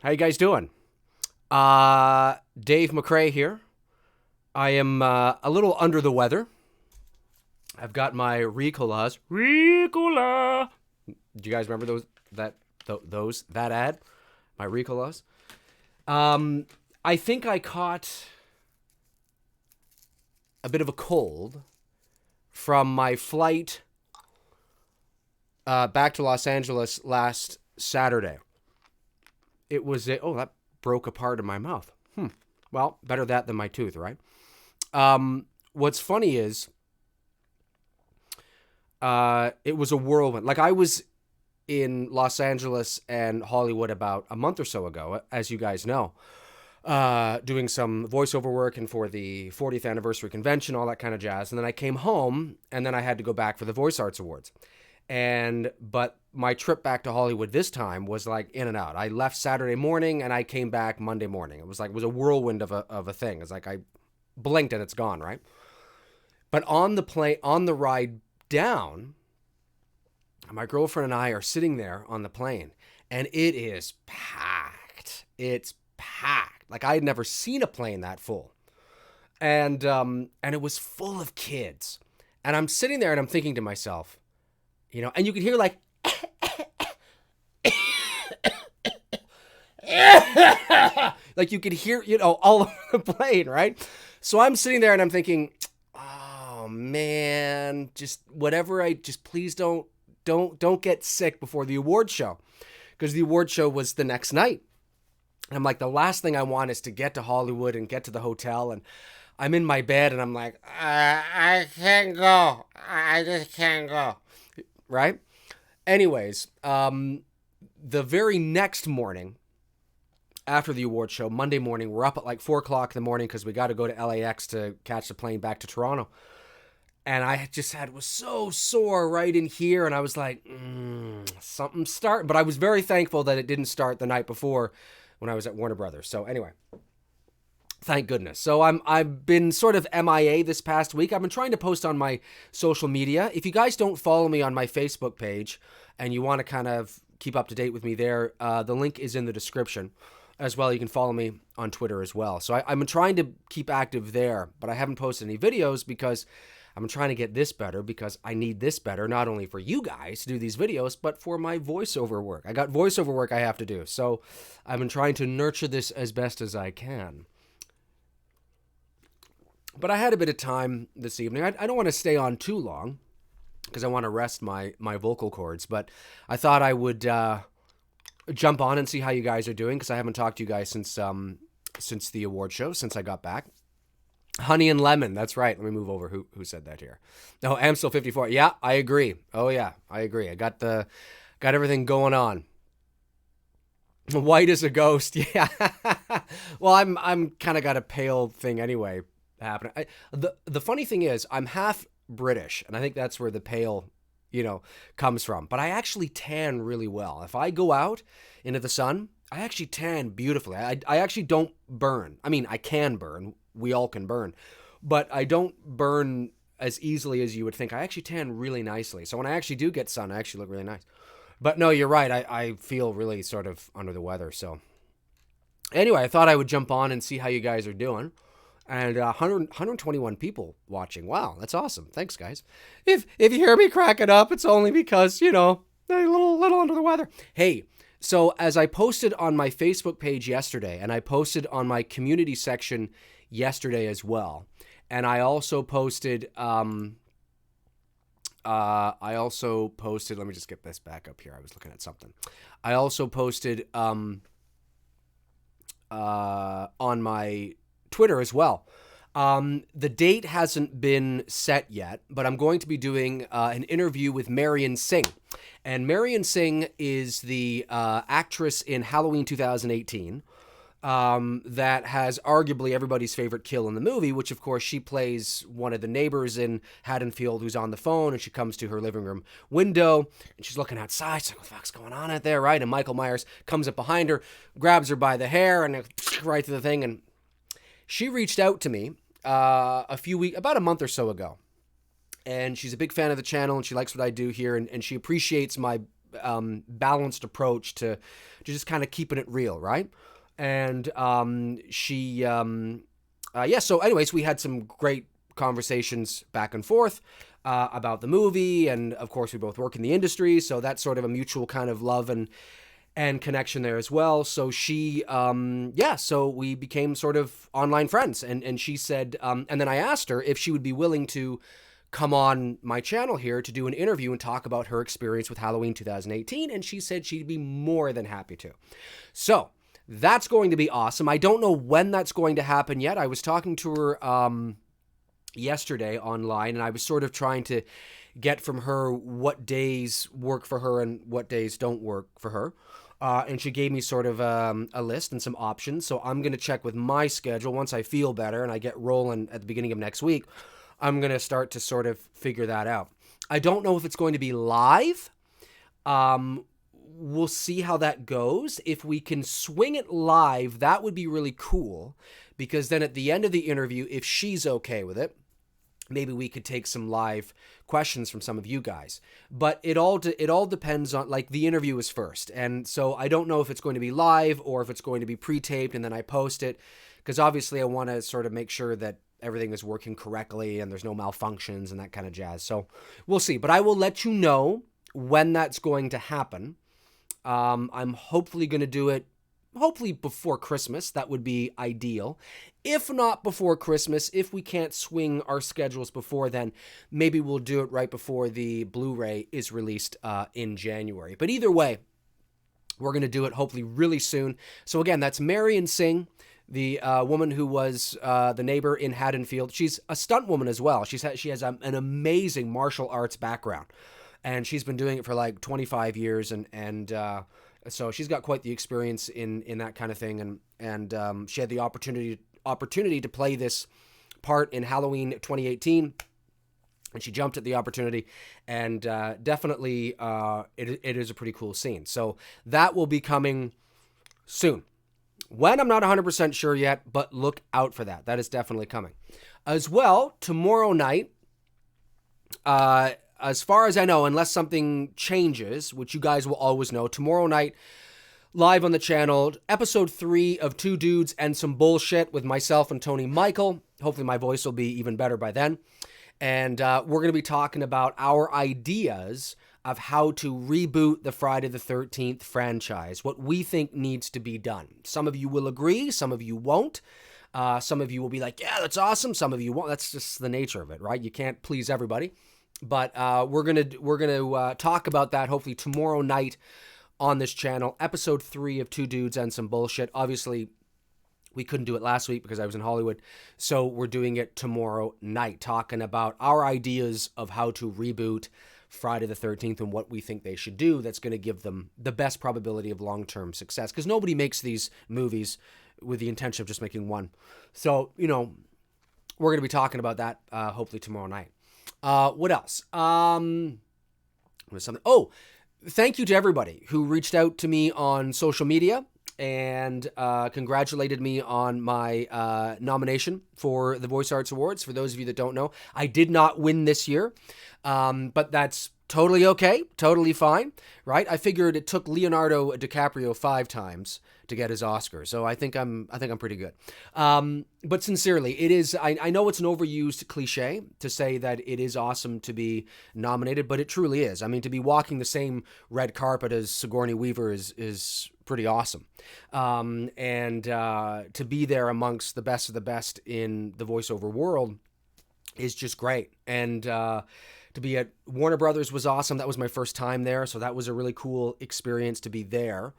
How you guys doing? Dave McRae here. I am a little under the weather. I've got my Ricolas. Ricola. Do you guys remember that ad? My Ricolas. I think I caught a bit of a cold from my flight back to Los Angeles last Saturday. It was that broke a part of my mouth. Well, better that than my tooth, right? What's funny is it was a whirlwind. Like, I was in Los Angeles and Hollywood about a month or so ago, as you guys know, doing some voiceover work and for the 40th anniversary convention, all that kind of jazz. And then I came home and then I had to go back for the Voice Arts Awards. But my trip back to Hollywood this time was like in and out. I left Saturday morning and I came back Monday morning. It was a whirlwind of a thing. It's like I blinked and it's gone, right? But on the ride down, my girlfriend and I are sitting there on the plane and it is packed. It's packed. Like, I had never seen a plane that full. And it was full of kids. And I'm sitting there and I'm thinking to myself, and you could hear like, like you could hear, all over the plane, right? So I'm sitting there and I'm thinking, oh man, just whatever, just please don't get sick before the award show. Because the award show was the next night. And I'm like, the last thing I want is to get to Hollywood and get to the hotel and I'm in my bed and I'm like, I can't go. I just can't go. Right? Anyways, the very next morning after the award show, Monday morning, we're up at like 4 o'clock in the morning because we got to go to LAX to catch the plane back to Toronto. And I was so sore right in here. And I was like, something's starting. But I was very thankful that it didn't start the night before when I was at Warner Brothers. So anyway, thank goodness. So I've been sort of MIA this past week. I've been trying to post on my social media. If you guys don't follow me on my Facebook page and you want to kind of keep up to date with me there, the link is in the description as well. You can follow me on Twitter as well. So I've been trying to keep active there, but I haven't posted any videos because I'm trying to get this better, because I need this better, not only for you guys to do these videos, but for my voiceover work. I got voiceover work I have to do. So I've been trying to nurture this as best as I can. But I had a bit of time this evening. I don't want to stay on too long because I want to rest my vocal cords. But I thought I would jump on and see how you guys are doing, because I haven't talked to you guys since the award show, since I got back. Honey and lemon. That's right. Let me move over. Who said that here? No, I'm still 54. Yeah, I agree. Oh yeah, I agree. I got everything going on. White as a ghost. Yeah. Well, I'm kind of got a pale thing anyway happening. The funny thing is, I'm half British, and I think that's where the pale, comes from. But I actually tan really well. If I go out into the sun, I actually tan beautifully. I actually don't burn. I mean, I can burn. We all can burn. But I don't burn as easily as you would think. I actually tan really nicely. So when I actually do get sun, I actually look really nice. But no, you're right. I feel really sort of under the weather. So anyway, I thought I would jump on and see how you guys are doing. And 121 people watching. Wow, that's awesome. Thanks, guys. If you hear me cracking up, it's only because, a little under the weather. Hey, so as I posted on my Facebook page yesterday, and I posted on my community section yesterday as well, and I also posted, let me just get this back up here. I was looking at something. I also posted on my Twitter as well. The date hasn't been set yet, but I'm going to be doing an interview with Marion Singh. And Marion Singh is the actress in Halloween 2018 that has arguably everybody's favorite kill in the movie, which of course she plays one of the neighbors in Haddonfield who's on the phone, and she comes to her living room window and she's looking outside. She's like, what the fuck's going on out there, right? And Michael Myers comes up behind her, grabs her by the hair, and right through the thing. And she reached out to me about a month or so ago. And she's a big fan of the channel, and she likes what I do here, and she appreciates my balanced approach to just kind of keeping it real, right? And so anyways, we had some great conversations back and forth about the movie, and of course we both work in the industry, so that's sort of a mutual kind of love and connection there as well. So so we became sort of online friends, and she said, and then I asked her if she would be willing to come on my channel here to do an interview and talk about her experience with Halloween 2018, and she said she'd be more than happy to. So that's going to be awesome. I don't know when that's going to happen yet. I was talking to her yesterday online, and I was sort of trying to get from her what days work for her and what days don't work for her. And she gave me sort of a list and some options. So I'm going to check with my schedule once I feel better and I get rolling at the beginning of next week. I'm going to start to sort of figure that out. I don't know if it's going to be live. We'll see how that goes. If we can swing it live, that would be really cool, because then at the end of the interview, if she's okay with it, maybe we could take some live questions from some of you guys. But it all depends on, like, the interview is first. And so I don't know if it's going to be live or if it's going to be pre-taped and then I post it, because obviously I want to sort of make sure that everything is working correctly and there's no malfunctions and that kind of jazz. So we'll see. But I will let you know when that's going to happen. I'm hopefully going to do it hopefully before Christmas. That would be ideal. If not before Christmas, if we can't swing our schedules before then, maybe we'll do it right before the Blu-ray is released in January. But either way, we're going to do it hopefully really soon. So again, that's Marion Singh, the woman who was the neighbor in Haddonfield. She's a stunt woman as well. She has an amazing martial arts background, and she's been doing it for like 25 years, and so she's got quite the experience in that kind of thing, and she had the opportunity to play this part in Halloween 2018, and she jumped at the opportunity, and definitely it is a pretty cool scene. So that will be coming soon. When, I'm not 100% sure yet, but look out for that. That is definitely coming. As well, tomorrow night, as far as I know, unless something changes, which you guys will always know, tomorrow night, live on the channel, episode 3 of Two Dudes and Some Bullshit with myself and Tony Michael. Hopefully my voice will be even better by then. And we're going to be talking about our ideas of how to reboot the Friday the 13th franchise, what we think needs to be done. Some of you will agree, some of you won't. Some of you will be like, yeah, that's awesome. Some of you won't. That's just the nature of it, right? You can't please everybody. But we're gonna talk about that hopefully tomorrow night on this channel. Episode 3 of Two Dudes and Some Bullshit. Obviously, we couldn't do it last week because I was in Hollywood, so we're doing it tomorrow night, talking about our ideas of how to reboot Friday the 13th and what we think they should do that's going to give them the best probability of long-term success, because nobody makes these movies with the intention of just making one. So, we're going to be talking about that hopefully tomorrow night. What else? Thank you to everybody who reached out to me on social media and congratulated me on my nomination for the Voice Arts Awards. For those of you that don't know, I did not win this year, but that's totally okay, totally fine, right? I figured it took Leonardo DiCaprio 5 times to get his Oscar, so I think I'm pretty good. But sincerely, it is. I know it's an overused cliche to say that it is awesome to be nominated, but it truly is. I mean, to be walking the same red carpet as Sigourney Weaver is pretty awesome, and to be there amongst the best of the best in the voiceover world is just great. And to be at Warner Brothers was awesome. That was my first time there, so that was a really cool experience to be there.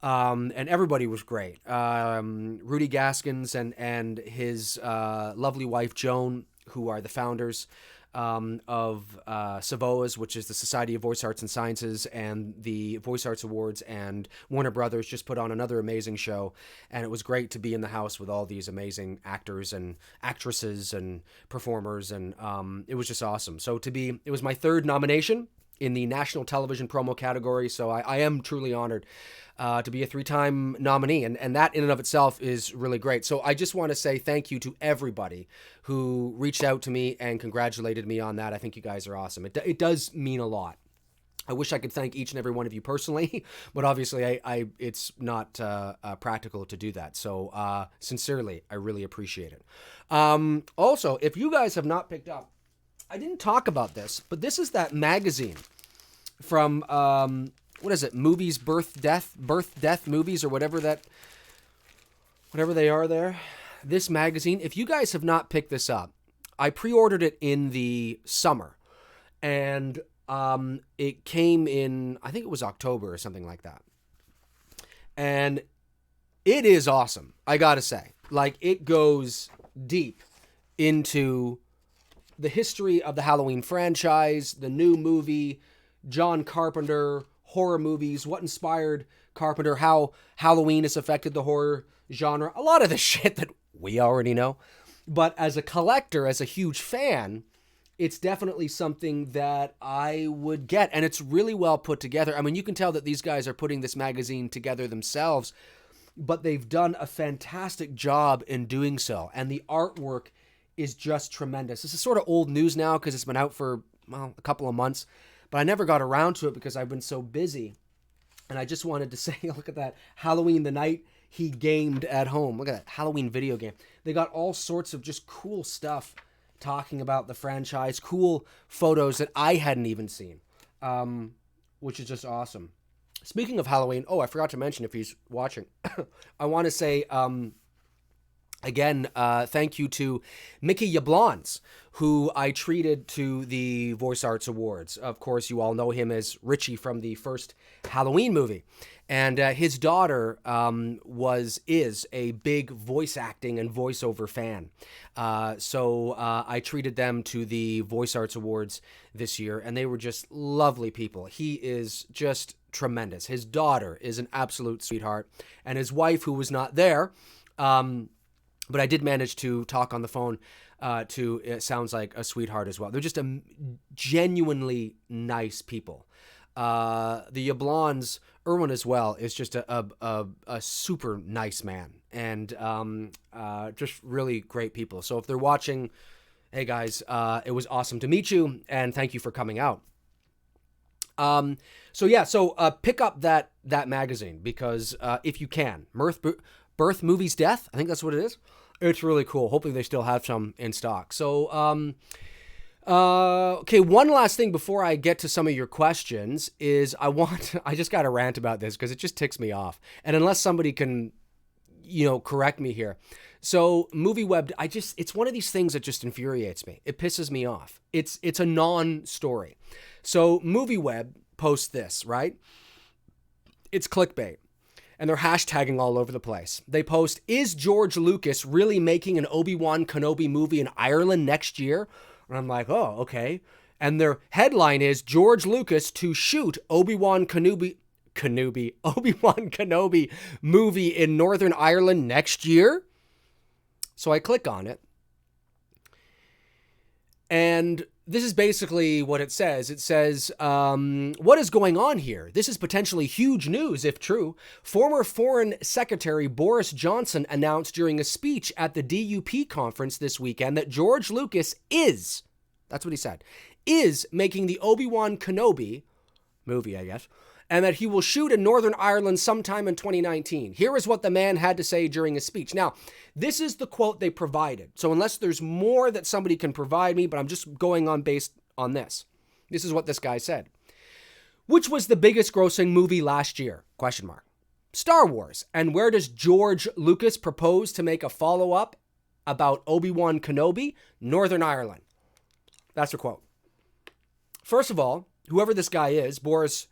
And everybody was great. Rudy Gaskins and his lovely wife Joan, who are the founders of SAVOAs, which is the Society of Voice Arts and Sciences, and the Voice Arts Awards, and Warner Brothers just put on another amazing show, and it was great to be in the house with all these amazing actors and actresses and performers, and it was just awesome. So it was my 3rd nomination in the National Television Promo category, so I am truly honored to be a 3-time nominee, and that in and of itself is really great. So I just want to say thank you to everybody who reached out to me and congratulated me on that. I think you guys are awesome. It does mean a lot. I wish I could thank each and every one of you personally, but obviously it's not practical to do that. So sincerely, I really appreciate it. Also, if you guys have not picked up, I didn't talk about this, but this is that magazine from, what is it, Movies, Birth, Death Movies, or whatever they are there. This magazine, if you guys have not picked this up, I pre-ordered it in the summer, and it came in, I think it was October or something like that. And it is awesome, I gotta say. Like, it goes deep into the history of the Halloween franchise, the new movie, John Carpenter, horror movies, what inspired Carpenter, how Halloween has affected the horror genre, a lot of the shit that we already know. But as a collector, as a huge fan, it's definitely something that I would get. And it's really well put together. I mean, you can tell that these guys are putting this magazine together themselves, but they've done a fantastic job in doing so. And the artwork is just tremendous. This is sort of old news now because it's been out for, well, a couple of months, but I never got around to it because I've been so busy. And I just wanted to say, look at that, Halloween the night he gamed at home. Look at that, Halloween video game. They got all sorts of just cool stuff talking about the franchise, cool photos that I hadn't even seen, which is just awesome. Speaking of Halloween, I forgot to mention, if he's watching, I want to say, again, thank you to Mickey Yablans, who I treated to the Voice Arts Awards. Of course, you all know him as Richie from the first Halloween movie. And his daughter is a big voice acting and voiceover fan. So I treated them to the Voice Arts Awards this year, and they were just lovely people. He is just tremendous. His daughter is an absolute sweetheart, and his wife, who was not there, but I did manage to talk on the phone it sounds like a sweetheart as well. They're just genuinely nice people. The Yablans, Erwin as well, is just a super nice man, and just really great people. So if they're watching, hey guys, it was awesome to meet you, and thank you for coming out. So pick up that magazine, because if you can, Birth, Movies, Death, I think that's what it is. It's really cool. Hopefully they still have some in stock. So, okay, one last thing before I get to some of your questions is I just got to rant about this because it just ticks me off. And unless somebody can, correct me here. So MovieWeb, it's one of these things that just infuriates me. It pisses me off. It's a non-story. So MovieWeb posts this, right? It's clickbait. And they're hashtagging all over the place. They post, is George Lucas really making an Obi-Wan Kenobi movie in Ireland next year? And I'm like, oh, okay. And their headline is, George Lucas to shoot Obi-Wan Kenobi movie in Northern Ireland next year? So I click on it. And this is basically what it says. It says, what is going on here? This is potentially huge news if true. Former Foreign Secretary Boris Johnson announced during a speech at the DUP conference this weekend that George Lucas that's what he said, is making the Obi-Wan Kenobi movie, I guess, and that he will shoot in Northern Ireland sometime in 2019. Here is what the man had to say during his speech. Now, this is the quote they provided. So unless there's more that somebody can provide me, but I'm just going on based on this. This is what this guy said. Which was the biggest grossing movie last year? ? Star Wars. And where does George Lucas propose to make a follow-up about Obi-Wan Kenobi? Northern Ireland. That's the quote. First of all, whoever this guy is, Boris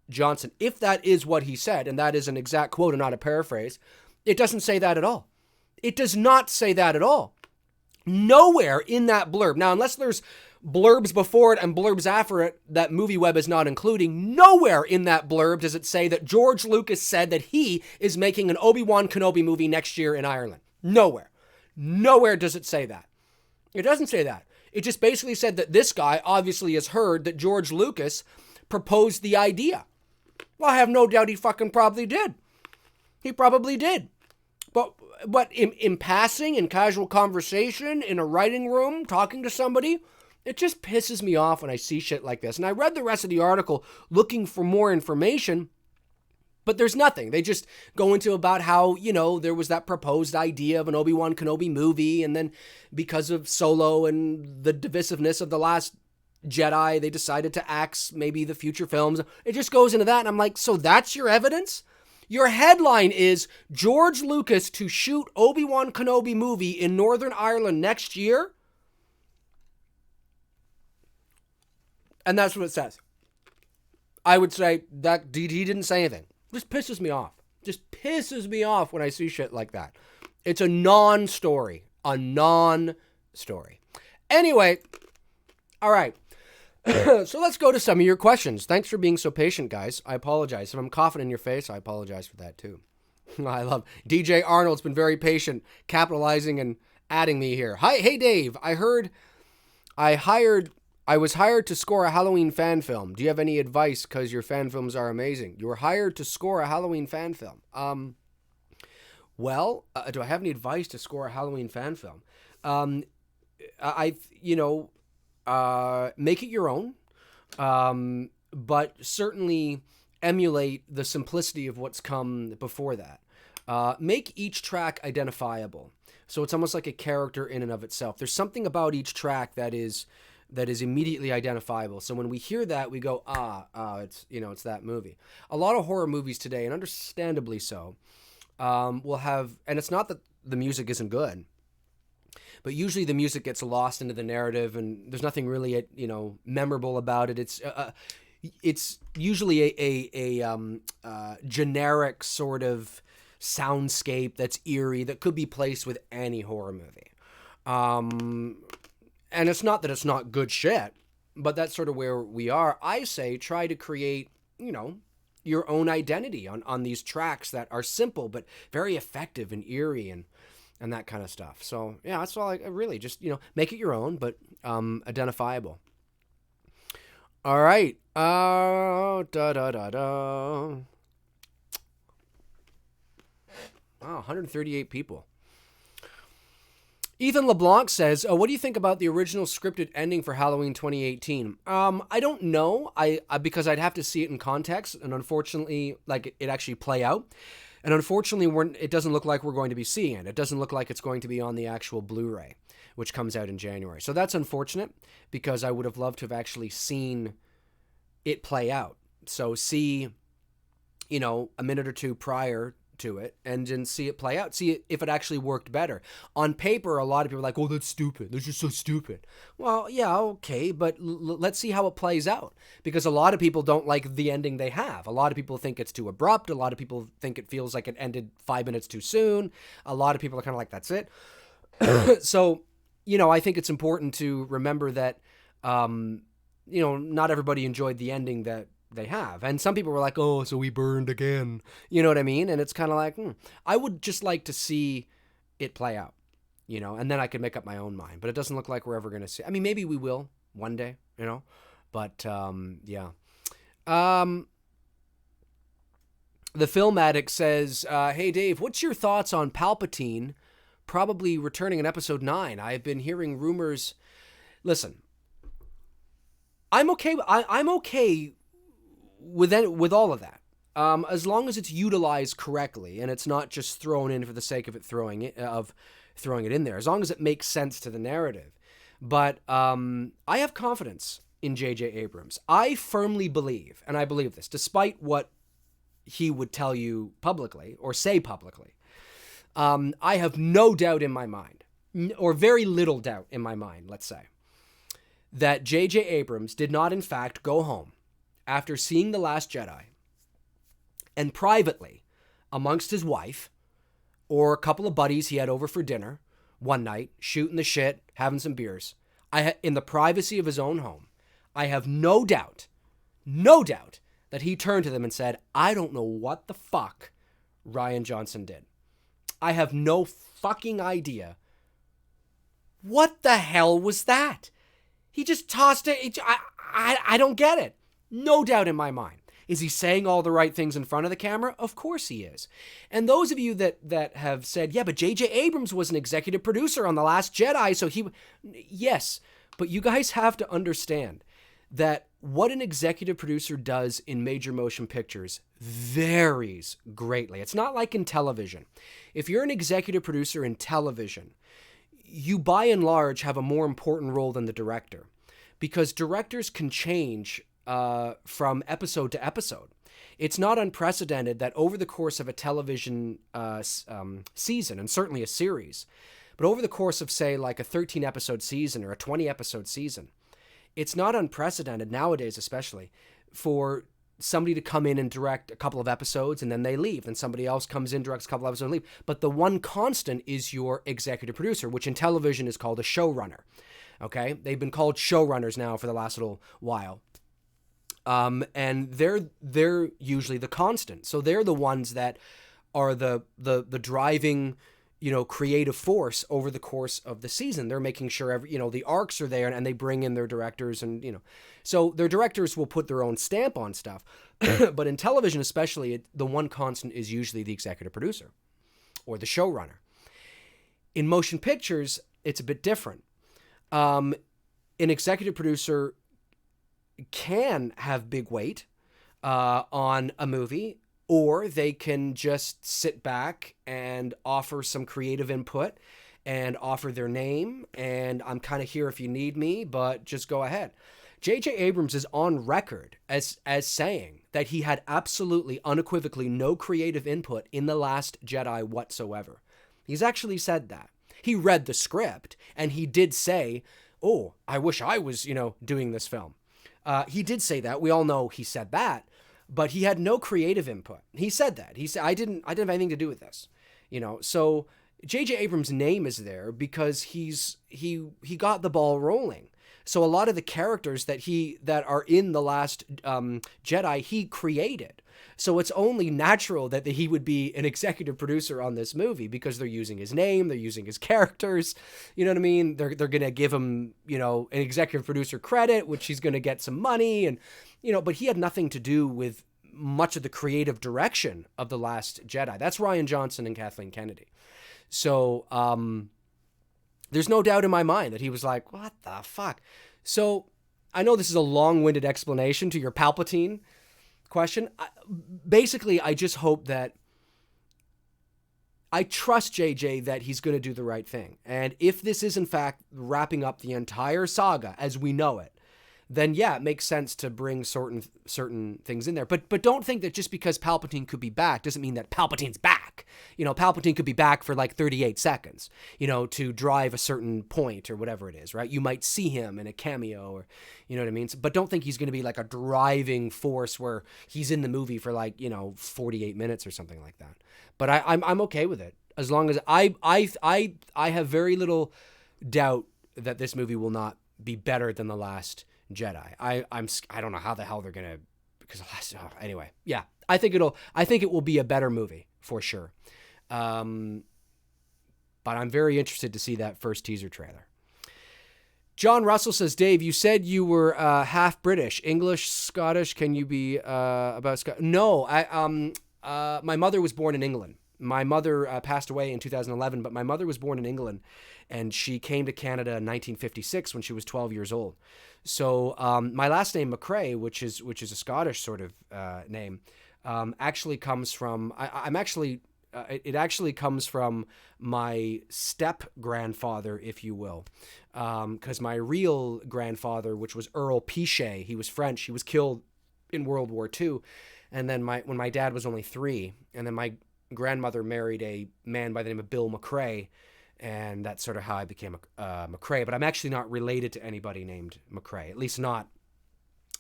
Johnson, if that is what he said, and that is an exact quote and not a paraphrase, it doesn't say that at all. It does not say that at all. Nowhere in that blurb. Now, unless there's blurbs before it and blurbs after it that MovieWeb is not including, nowhere in that blurb does it say that George Lucas said that he is making an Obi-Wan Kenobi movie next year in Ireland. Nowhere. Nowhere does it say that. It doesn't say that. It just basically said that this guy obviously has heard that George Lucas proposed the idea. Well, I have no doubt he fucking probably did. He probably did. But in passing, in casual conversation, in a writing room, talking to somebody, It just pisses me off when I see shit like this. And I read the rest of the article looking for more information, but there's nothing. They just go into about how, there was that proposed idea of an Obi-Wan Kenobi movie, and then because of Solo and the divisiveness of The Last Jedi, they decided to axe maybe the future films. It just goes into that, and I'm like, so that's your evidence? Your headline is George Lucas to shoot Obi-Wan Kenobi movie in Northern Ireland next year? And that's what it says. I would say that he didn't say anything. Just pisses me off. Just pisses me off when I see shit like that. It's a non-story. A non-story. Anyway, all right. So let's go to some of your questions. Thanks for being so patient, guys. I apologize. If I'm coughing in your face, I apologize for that too. I love DJ Arnold's been very patient, capitalizing and adding me here. Hi, hey Dave. I was hired to score a Halloween fan film. Do you have any advice? Because your fan films are amazing. You were hired to score a Halloween fan film. Do I have any advice to score a Halloween fan film? Make it your own, but certainly emulate the simplicity of what's come before that. Make each track identifiable. So it's almost like a character in and of itself. There's something about each track that is immediately identifiable. So when we hear that, we go, it's that movie. A lot of horror movies today, and understandably so, will have, and it's not that the music isn't good, but usually the music gets lost into the narrative, and there's nothing really, memorable about it. It's usually a generic sort of soundscape that's eerie that could be placed with any horror movie. And it's not that it's not good shit, but that's sort of where we are. I say try to create, your own identity on these tracks that are simple but very effective and eerie and that kind of stuff. So, yeah, that's all I really just, make it your own, but identifiable. All right. Wow, 138 people. Ethan LeBlanc says, what do you think about the original scripted ending for Halloween 2018? I don't know, because I'd have to see it in context, and unfortunately, it actually play out. And unfortunately, it doesn't look like we're going to be seeing it. It doesn't look like it's going to be on the actual Blu-ray, which comes out in January. So that's unfortunate, because I would have loved to have actually seen it play out. So see, a minute or two prior to it, and then see it play out, see if it actually worked better. On paper, a lot of people are like, oh, that's stupid, that's just so stupid. Well, yeah, okay, but let's see how it plays out, because a lot of people don't like the ending they have. A lot of people think it's too abrupt. A lot of people think it feels like it ended 5 minutes too soon. A lot of people are kind of like, that's it. So, I think it's important to remember that, not everybody enjoyed the ending that they have. And some people were like, oh, so we burned again. You know what I mean? And it's kind of like, I would just like to see it play out, and then I could make up my own mind. But it doesn't look like we're ever going to see. I mean, maybe we will one day, but yeah. The Film Addict says, hey, Dave, what's your thoughts on Palpatine probably returning in episode 9? I've been hearing rumors. Listen, I'm okay. I'm okay with all of that, as long as it's utilized correctly and it's not just thrown in for the sake of throwing it in there. As long as it makes sense to the narrative. But I have confidence in J.J. Abrams. I firmly believe, and I believe this, despite what he would tell you publicly or say publicly, I have no doubt in my mind, or very little doubt in my mind, let's say, that J.J. Abrams did not in fact go home after seeing The Last Jedi, and privately, amongst his wife, or a couple of buddies he had over for dinner, one night, shooting the shit, having some beers, in the privacy of his own home, I have no doubt that he turned to them and said, I don't know what the fuck Rian Johnson did. I have no fucking idea. What the hell was that? He just tossed it. I don't get it. No doubt in my mind. Is he saying all the right things in front of the camera? Of course he is. And those of you that have said, yeah, but J.J. Abrams was an executive producer on The Last Jedi, so yes, But you guys have to understand that what an executive producer does in major motion pictures varies greatly. It's not like in television. If you're an executive producer in television, you by and large have a more important role than the director, because directors can change from episode to episode. It's not unprecedented that over the course of a television season, and certainly a series, but over the course of, say, like a 13-episode season or a 20-episode season, it's not unprecedented nowadays, especially, for somebody to come in and direct a couple of episodes and then they leave. Then somebody else comes in, directs a couple of episodes and leave. But the one constant is your executive producer, which in television is called a showrunner. Okay? They've been called showrunners now for the last little while. And they're usually the constant. So they're the ones that are the driving, creative force over the course of the season. They're making sure the arcs are there, and they bring in their directors, and so their directors will put their own stamp on stuff. But in television, especially, the one constant is usually the executive producer or the showrunner. In motion pictures, it's a bit different. An executive producer can have big weight on a movie, or they can just sit back and offer some creative input and offer their name, and I'm kind of here if you need me, but just go ahead. J.J. Abrams is on record as saying that he had absolutely, unequivocally no creative input in The Last Jedi whatsoever. He's actually said that. He read the script, and he did say, oh, I wish I was, doing this film. He did say that. We all know he said that. But he had no creative input. He said that. He said, I didn't have anything to do with this. So J.J. Abrams' name is there because he got the ball rolling. So a lot of the characters that are in The Last Jedi, he created. So it's only natural that he would be an executive producer on this movie, because they're using his name, they're using his characters. You know what I mean? They're going to give him, an executive producer credit, which he's going to get some money, and but he had nothing to do with much of the creative direction of The Last Jedi. That's Rian Johnson and Kathleen Kennedy. So there's no doubt in my mind that he was like, what the fuck? So I know this is a long-winded explanation to your Palpatine question. Basically, I just hope that I trust JJ that he's going to do the right thing. And if this is in fact wrapping up the entire saga as we know it, then yeah, it makes sense to bring certain things in there. But don't think that just because Palpatine could be back doesn't mean that Palpatine's back. Palpatine could be back for like 38 seconds, to drive a certain point or whatever it is, right? You might see him in a cameo, or, you know what I mean? But don't think he's going to be like a driving force where he's in the movie for like, 48 minutes or something like that. But I'm okay with it, as long as I have very little doubt that this movie will not be better than The Last Jedi. I don't know how the hell they're gonna, because anyway, yeah, I think it will be a better movie for sure. But I'm very interested to see that first teaser trailer. John Russell says, Dave, you said you were half British, English, Scottish. Can you be about Scott? No, my mother was born in England. My mother passed away in 2011, but my mother was born in England, and she came to Canada in 1956 when she was 12 years old. So my last name, McRae, which is a Scottish sort of name, actually comes from it actually comes from my step grandfather, if you will, because my real grandfather, which was Earl Pichet, he was French. He was killed in World War II, and then when my dad was only 3, and then my grandmother married a man by the name of Bill McRae, and that's sort of how I became a McRae. But I'm actually not related to anybody named McRae, at least not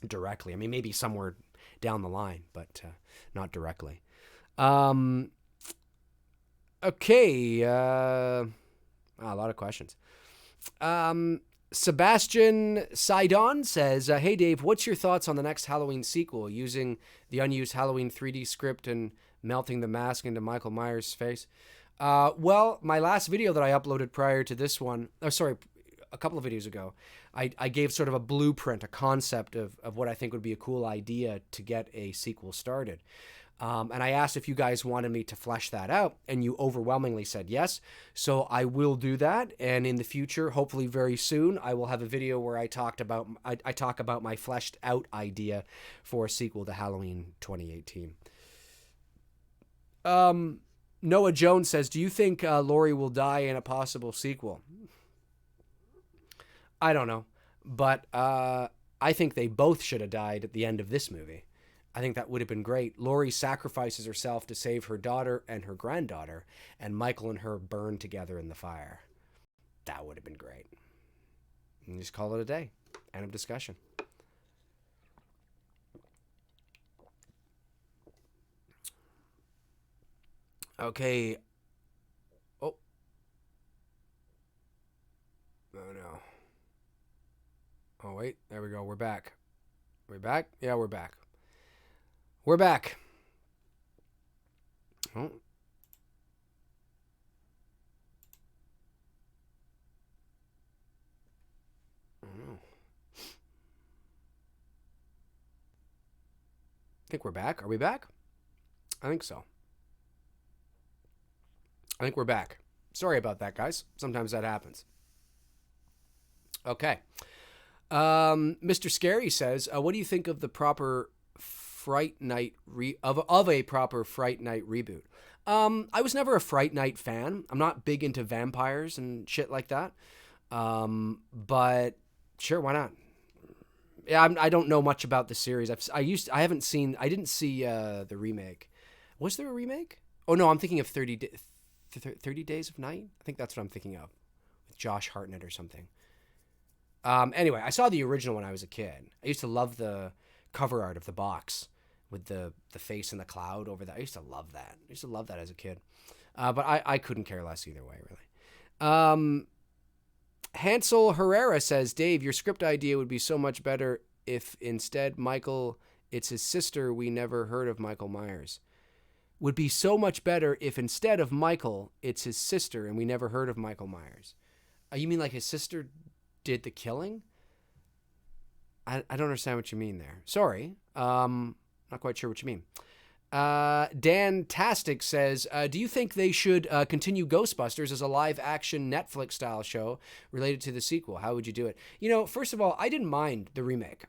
directly. I mean, maybe somewhere down the line, but not directly. Okay, a lot of questions. Sebastian Sidon says, hey, Dave, what's your thoughts on the next Halloween sequel using the unused Halloween 3D script and melting the mask into Michael Myers' face? Well, my last video that I uploaded prior to this one, a couple of videos ago, I gave sort of a blueprint, a concept of what I think would be a cool idea to get a sequel started. And I asked if you guys wanted me to flesh that out, and you overwhelmingly said yes. So I will do that. And in the future, hopefully very soon, I will have a video where I talk about my fleshed out idea for a sequel to Halloween 2018. Noah Jones says, do you think Laurie will die in a possible sequel? I don't know. But I think they both should have died at the end of this movie. I think that would have been great. Laurie sacrifices herself to save her daughter and her granddaughter, and Michael and her burn together in the fire. That would have been great. And just call it a day. End of discussion. Okay. Oh. Oh, no. Oh, wait. There we go. We're back. We're back? Yeah, we're back. We're back. Oh. Oh. I think we're back. Are we back? I think so. I think we're back. Sorry about that, guys. Sometimes that happens. Okay. Mr. Scary says, what do you think of the proper Fright Night of a proper Fright Night reboot? I was never a Fright Night fan. I'm not big into vampires and shit like that. But sure, why not? Yeah, I don't know much about the series. I didn't see the remake. Was there a remake? Oh no, I'm thinking of 30 Days of Night. I think that's what I'm thinking of, with Josh Hartnett or something. Anyway, I saw the original when I was a kid. I used to love the cover art of the box with the face in the cloud over that. I used to love that. I used to love that as a kid. But I couldn't care less either way, really. Hansel Herrera says, Dave, your script idea would be so much better if instead Michael, it's his sister, we never heard of Michael Myers. Would be so much better if instead of Michael, it's his sister and we never heard of Michael Myers. You mean like his sister did the killing? I don't understand what you mean there. Sorry. Not quite sure what you mean. Dan Tastic says, do you think they should continue Ghostbusters as a live-action Netflix-style show related to the sequel? How would you do it? You know, first of all, I didn't mind the remake.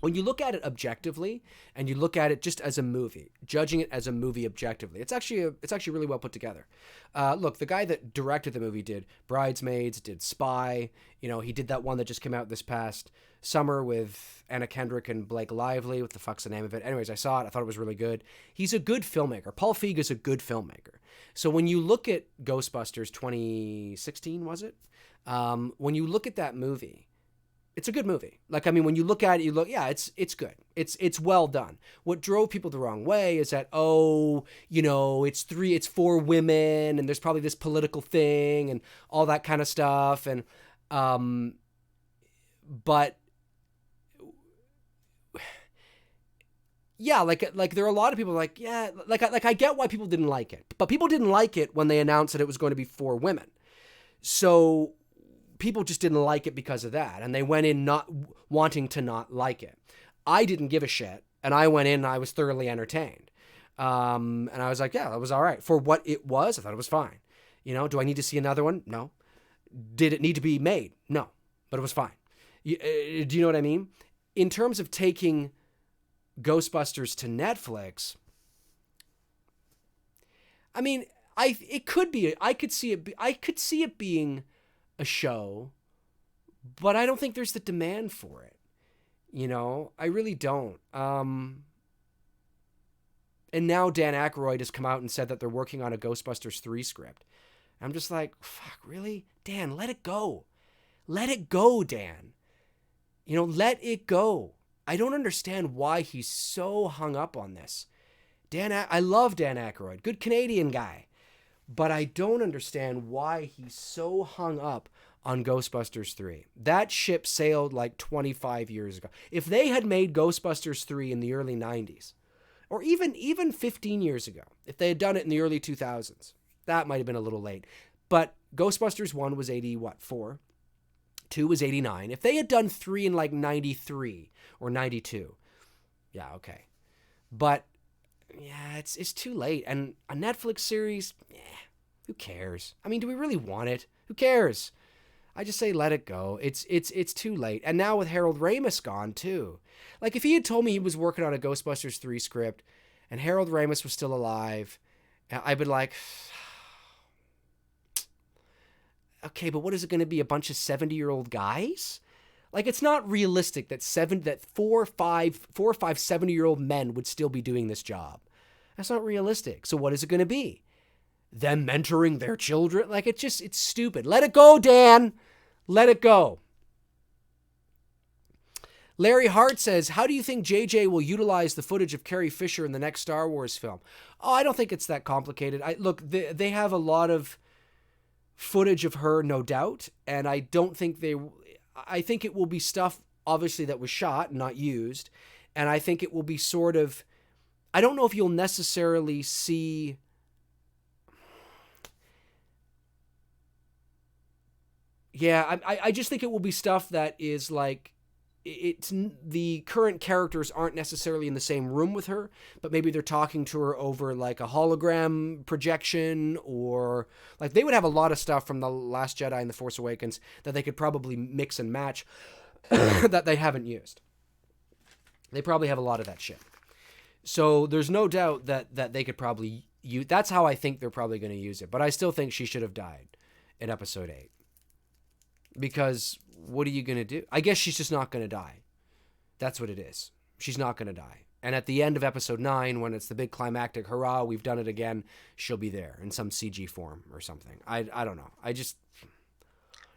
When you look at it objectively and you look at it just as a movie, judging it as a movie objectively, it's actually really well put together. Look, the guy that directed the movie did Bridesmaids, did Spy. You know, he did that one that just came out this past summer with Anna Kendrick and Blake Lively. What the fuck's the name of it? Anyways, I saw it. I thought it was really good. He's a good filmmaker. Paul Feig is a good filmmaker. So when you look at Ghostbusters 2016, was it? When you look at that movie, it's a good movie. Like, I mean, when you look at it, it's good. It's well done. What drove people the wrong way is that, it's 4 women and there's probably this political thing and all that kind of stuff. And, but yeah, like there are a lot of people like, yeah, like I get why people didn't like it, but people didn't like it when they announced that it was going to be 4 women. So people just didn't like it because of that. And they went in not wanting to not like it. I didn't give a shit. And I went in and I was thoroughly entertained. And I was like, yeah, that was all right. For what it was, I thought it was fine. You know, do I need to see another one? No. Did it need to be made? No. But it was fine. Do you know what I mean? In terms of taking Ghostbusters to Netflix, I mean, I could see it being a show, but I don't think there's the demand for it. You know, I really don't. And now Dan Aykroyd has come out and said that they're working on a Ghostbusters 3 script. I'm just like, fuck, really? Dan, let it go. Let it go, Dan. You know, let it go. I don't understand why he's so hung up on this. I love Dan Aykroyd, good Canadian guy. But I don't understand why he's so hung up on Ghostbusters 3. That ship sailed like 25 years ago. If they had made Ghostbusters 3 in the early 90s, or even 15 years ago, if they had done it in the early 2000s, that might have been a little late. But Ghostbusters 1 was 4? 2 was 89. If they had done 3 in like 93 or 92, yeah, okay. But yeah, it's too late. And a Netflix series, who cares? I mean, do we really want it? Who cares? I just say let it go. It's too late. And now with Harold Ramis gone too. Like if he had told me he was working on a Ghostbusters 3 script and Harold Ramis was still alive, I'd be like, okay, but what is it going to be? A bunch of 70-year-old guys? Like it's not realistic that four or five 70-year-old men would still be doing this job. That's not realistic. So what is it going to be? Them mentoring their children? Like it's stupid. Let it go, Dan. Let it go. Larry Hart says, how do you think JJ will utilize the footage of Carrie Fisher in the next Star Wars film? Oh, I don't think it's that complicated. Look, they have a lot of footage of her, no doubt, and I think it will be stuff, obviously, that was shot, not used, and I think it will be sort of, I don't know if you'll necessarily see... Yeah, I just think it will be stuff that is like, it's the current characters aren't necessarily in the same room with her, but maybe they're talking to her over like a hologram projection, or like they would have a lot of stuff from The Last Jedi and The Force Awakens that they could probably mix and match that they haven't used. They probably have a lot of that shit. So there's no doubt that they could probably use, that's how I think they're probably going to use it. But I still think she should have died in episode 8. Because what are you going to do? I guess she's just not going to die. That's what it is. She's not going to die. And at the end of episode 9, when it's the big climactic, hurrah, we've done it again, she'll be there in some CG form or something. I don't know. I just,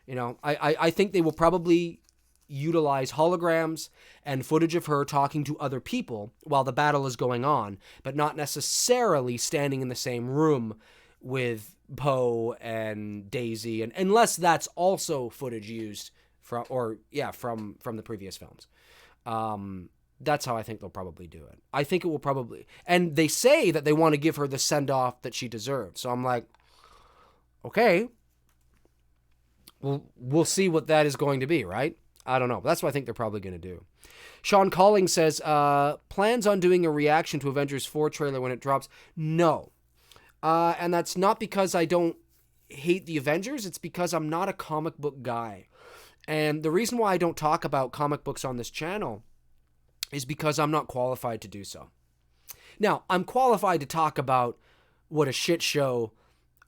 I think they will probably utilize holograms and footage of her talking to other people while the battle is going on, but not necessarily standing in the same room with Poe and Daisy, and unless that's also footage used from the previous films. That's how I think they'll probably do it. I think it will probably, and they say that they want to give her the send-off that she deserves. So I'm like, okay, we'll see what that is going to be, right? I don't know. That's what I think they're probably going to do. Sean Calling says, plans on doing a reaction to Avengers 4 trailer when it drops? No. And that's not because I don't hate the Avengers. It's because I'm not a comic book guy. And the reason why I don't talk about comic books on this channel is because I'm not qualified to do so. Now, I'm qualified to talk about what a shit show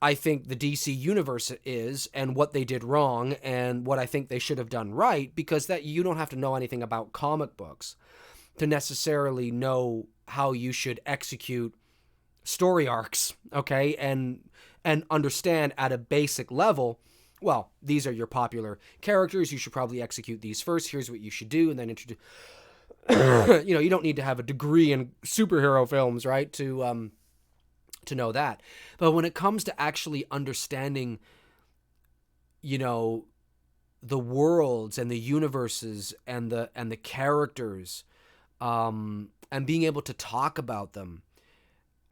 I think the DC universe is and what they did wrong and what I think they should have done right, because that you don't have to know anything about comic books to necessarily know how you should execute story arcs, okay, and understand at a basic level, well, these are your popular characters, you should probably execute these first, here's what you should do, and then introduce, you don't need to have a degree in superhero films, right, to know that. But when it comes to actually understanding, the worlds and the universes and the characters, and being able to talk about them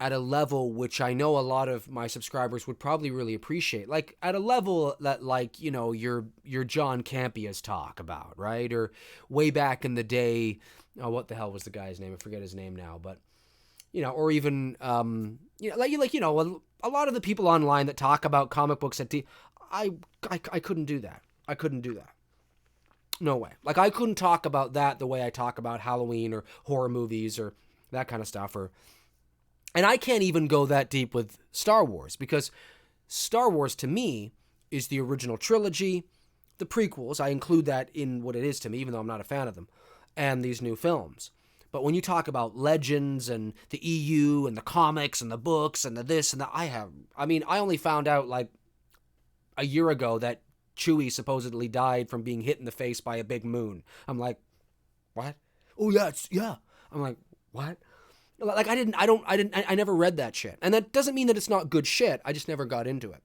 at a level which I know a lot of my subscribers would probably really appreciate. Like, at a level that, like, your John Campia's talk about, right? Or way back in the day, what the hell was the guy's name? I forget his name now, but, or even, a lot of the people online that talk about comic books I couldn't do that. I couldn't do that. No way. Like, I couldn't talk about that the way I talk about Halloween or horror movies or that kind of stuff, and I can't even go that deep with Star Wars, because Star Wars to me is the original trilogy, the prequels. I include that in what it is to me, even though I'm not a fan of them, and these new films. But when you talk about Legends and the EU and the comics and the books and the this and the, I only found out like a year ago that Chewie supposedly died from being hit in the face by a big moon. I'm like, what? Oh yeah, yeah. I'm like, what? Like, I never read that shit. And that doesn't mean that it's not good shit. I just never got into it.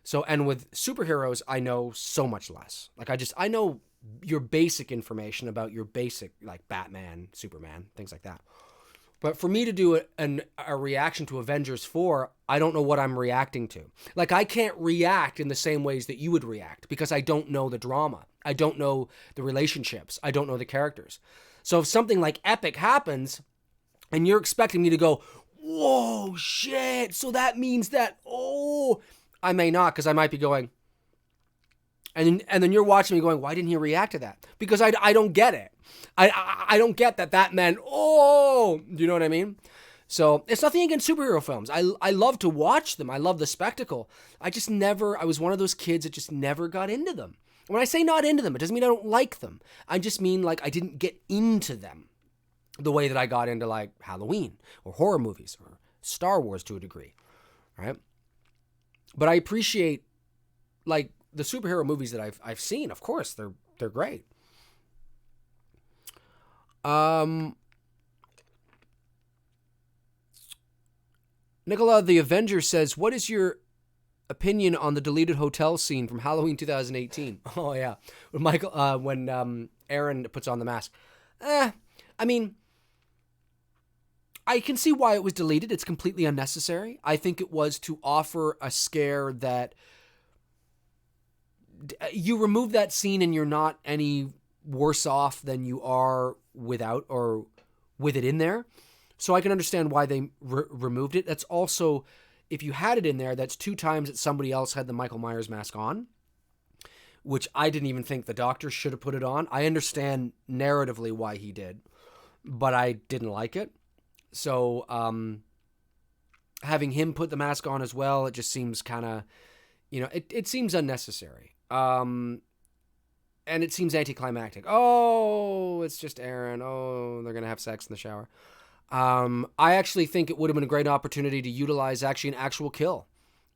So, and with superheroes, I know so much less. Like, I know your basic information about your basic, like, Batman, Superman, things like that. But for me to do a reaction to Avengers 4, I don't know what I'm reacting to. Like, I can't react in the same ways that you would react because I don't know the drama. I don't know the relationships. I don't know the characters. So if something like epic happens, and you're expecting me to go, whoa, shit, so that means that, oh, I may not, because I might be going, and then you're watching me going, why didn't he react to that? Because I don't get it. I don't get that meant, oh, do you know what I mean? So it's nothing against superhero films. I love to watch them. I love the spectacle. I was one of those kids that just never got into them. When I say not into them, it doesn't mean I don't like them. I just mean like I didn't get into them the way that I got into like Halloween or horror movies or Star Wars to a degree, right? But I appreciate like the superhero movies that I've seen. Of course, they're great. Nicola the Avenger says, what is your opinion on the deleted hotel scene from Halloween 2018? Oh yeah, when Aaron puts on the mask. I mean, I can see why it was deleted. It's completely unnecessary. I think it was to offer a scare that you remove that scene and you're not any worse off than you are without or with it in there. So I can understand why they removed it. That's also, if you had it in there, that's 2 times that somebody else had the Michael Myers mask on, which I didn't even think the doctor should have put it on. I understand narratively why he did, but I didn't like it. So having him put the mask on as well, it just seems kind of, it seems unnecessary. And it seems anticlimactic. Oh, it's just Aaron. Oh, they're going to have sex in the shower. I actually think it would have been a great opportunity to utilize actually an actual kill,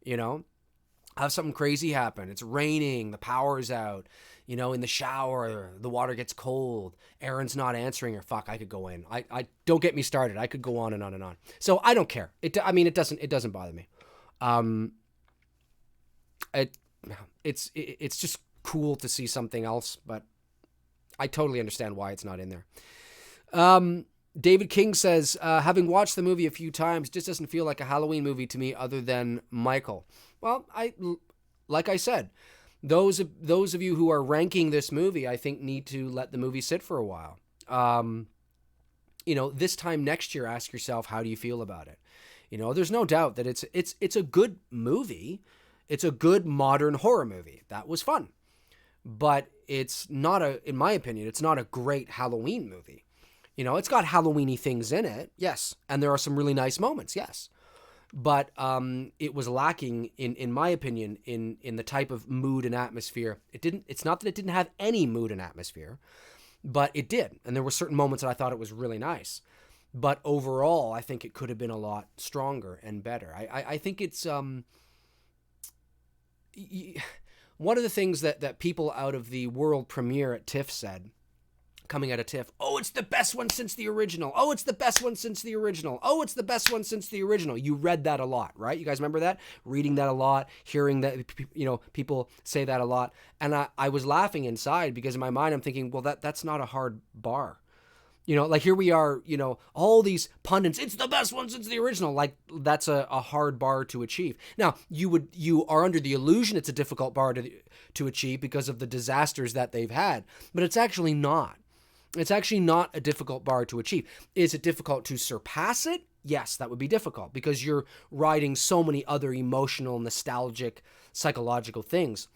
have something crazy happen. It's raining, the power's out, in the shower, the water gets cold. Aaron's not answering her. Fuck, I could go in. I don't get me started. I could go on and on and on. So I don't care. It doesn't bother me. It's just cool to see something else, but I totally understand why it's not in there. David King says, having watched the movie a few times, just doesn't feel like a Halloween movie to me other than Michael. Well, like I said, those of you who are ranking this movie, I think need to let the movie sit for a while. This time next year, ask yourself, how do you feel about it? There's no doubt that it's a good movie. It's a good modern horror movie. That was fun. But it's not in my opinion, it's not a great Halloween movie. It's got Halloween-y things in it, yes. And there are some really nice moments, yes. But it was lacking, in my opinion, in the type of mood and atmosphere. It's not that it didn't have any mood and atmosphere, but it did. And there were certain moments that I thought it was really nice. But overall, I think it could have been a lot stronger and better. I think it's... one of the things that people out of the world premiere at TIFF said, coming out of TIFF, oh, it's the best one since the original. Oh, it's the best one since the original. Oh, it's the best one since the original. You read that a lot, right? You guys remember that? Reading that a lot, hearing that, people say that a lot. And I was laughing inside because in my mind I'm thinking, well, that's not a hard bar. Like here we are, all these pundits, it's the best one since the original. Like that's a hard bar to achieve. Now, you are under the illusion it's a difficult bar to achieve because of the disasters that they've had, but it's actually not. It's actually not a difficult bar to achieve. Is it difficult to surpass it? Yes, that would be difficult because you're riding so many other emotional, nostalgic, psychological things.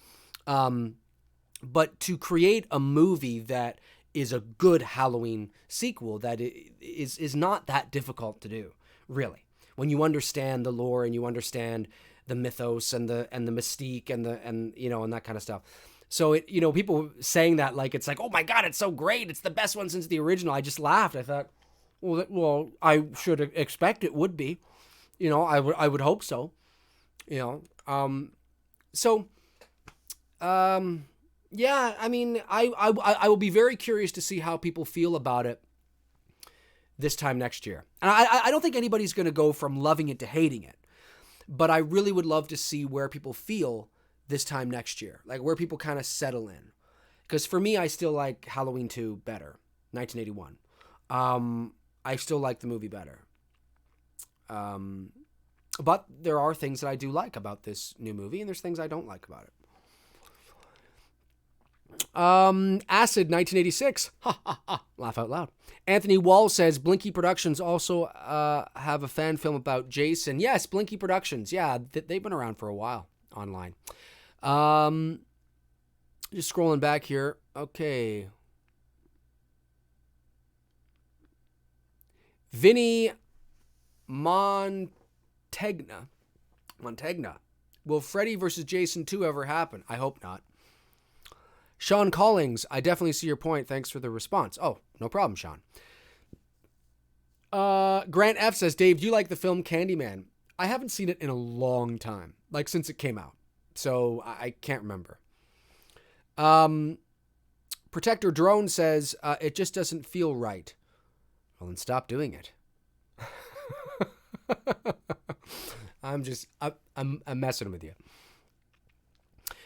But to create a movie that is a good Halloween sequel that is not that difficult to do, really. When you understand the lore and you understand the mythos and the mystique and that kind of stuff. So people saying that like it's like, oh my God, it's so great, it's the best one since the original. I just laughed. I thought, well, I should expect it would be, I would hope so, yeah. I mean, I will be very curious to see how people feel about it this time next year. And I don't think anybody's going to go from loving it to hating it, but I really would love to see where people feel this time next year, like where people kind of settle in. Because for me, I still like Halloween 2 better, 1981. I still like the movie better. But there are things that I do like about this new movie, and there's things I don't like about Acid 1986. Ha ha ha. Laugh out loud. Anthony Wall says Blinky Productions also have a fan film about Jason. Yes, Blinky Productions. Yeah, they've been around for a while online. Just scrolling back here. Okay. Vinny Montagna. Will Freddy versus Jason 2 ever happen? I hope not. Sean Collings, I definitely see your point. Thanks for the response. Oh, no problem, Sean. Grant F says, Dave, do you like the film Candyman? I haven't seen it in a long time, like since it came out. So I can't remember. Protector Drone says, it just doesn't feel right. Well, then stop doing it. I'm messing with you.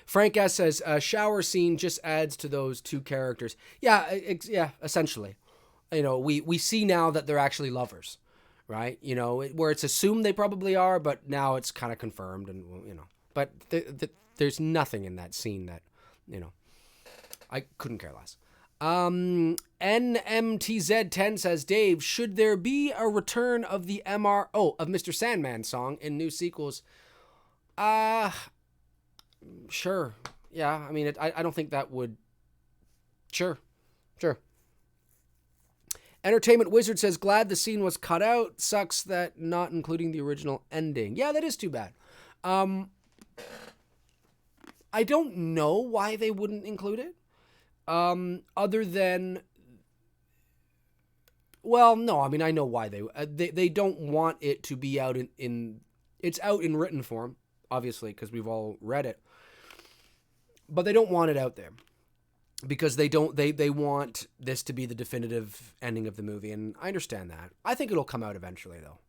Frank S says, shower scene just adds to those two characters. Yeah, essentially. You know, we see now that they're actually lovers, right? You know, where it's assumed they probably are, but now it's kind of confirmed, and you know. But there's nothing in that scene that, you know, I couldn't care less. NMTZ10 says, Dave, should there be a return of the of Mr. Sandman song in new sequels? Sure. Yeah, I mean, I don't think that would... Sure. Entertainment Wizard says, glad the scene was cut out. Sucks that not including the original ending. Yeah, that is too bad. I don't know why they wouldn't include it. Other than... Well, no, I mean, I know why they don't want it to be out in... It's out in written form, obviously, because we've all read it. But they don't want it out there because they want this to be the definitive ending of the movie, and I understand that. I think it'll come out eventually, though.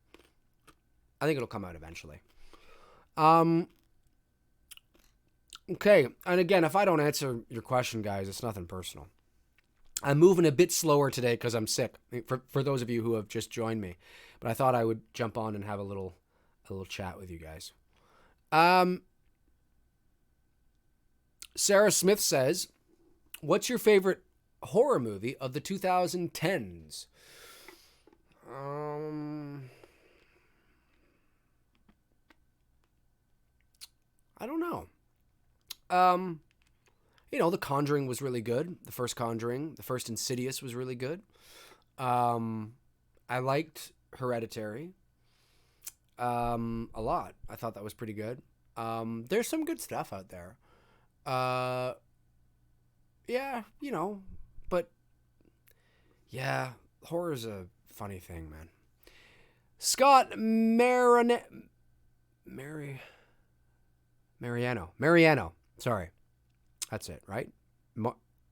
Okay, and again, if I don't answer your question, guys, it's nothing personal. I'm moving a bit slower today because I'm sick. For those of you who have just joined me, but I thought I would jump on and have a little chat with you guys. Sarah Smith says, what's your favorite horror movie of the 2010s? I don't know. You know, The Conjuring was really good. The first Conjuring, the first Insidious was really good. I liked Hereditary a lot. I thought that was pretty good. There's some good stuff out there. Yeah, you know, but yeah, horror is a funny thing, man. Scott Mariano. Sorry. That's it, right?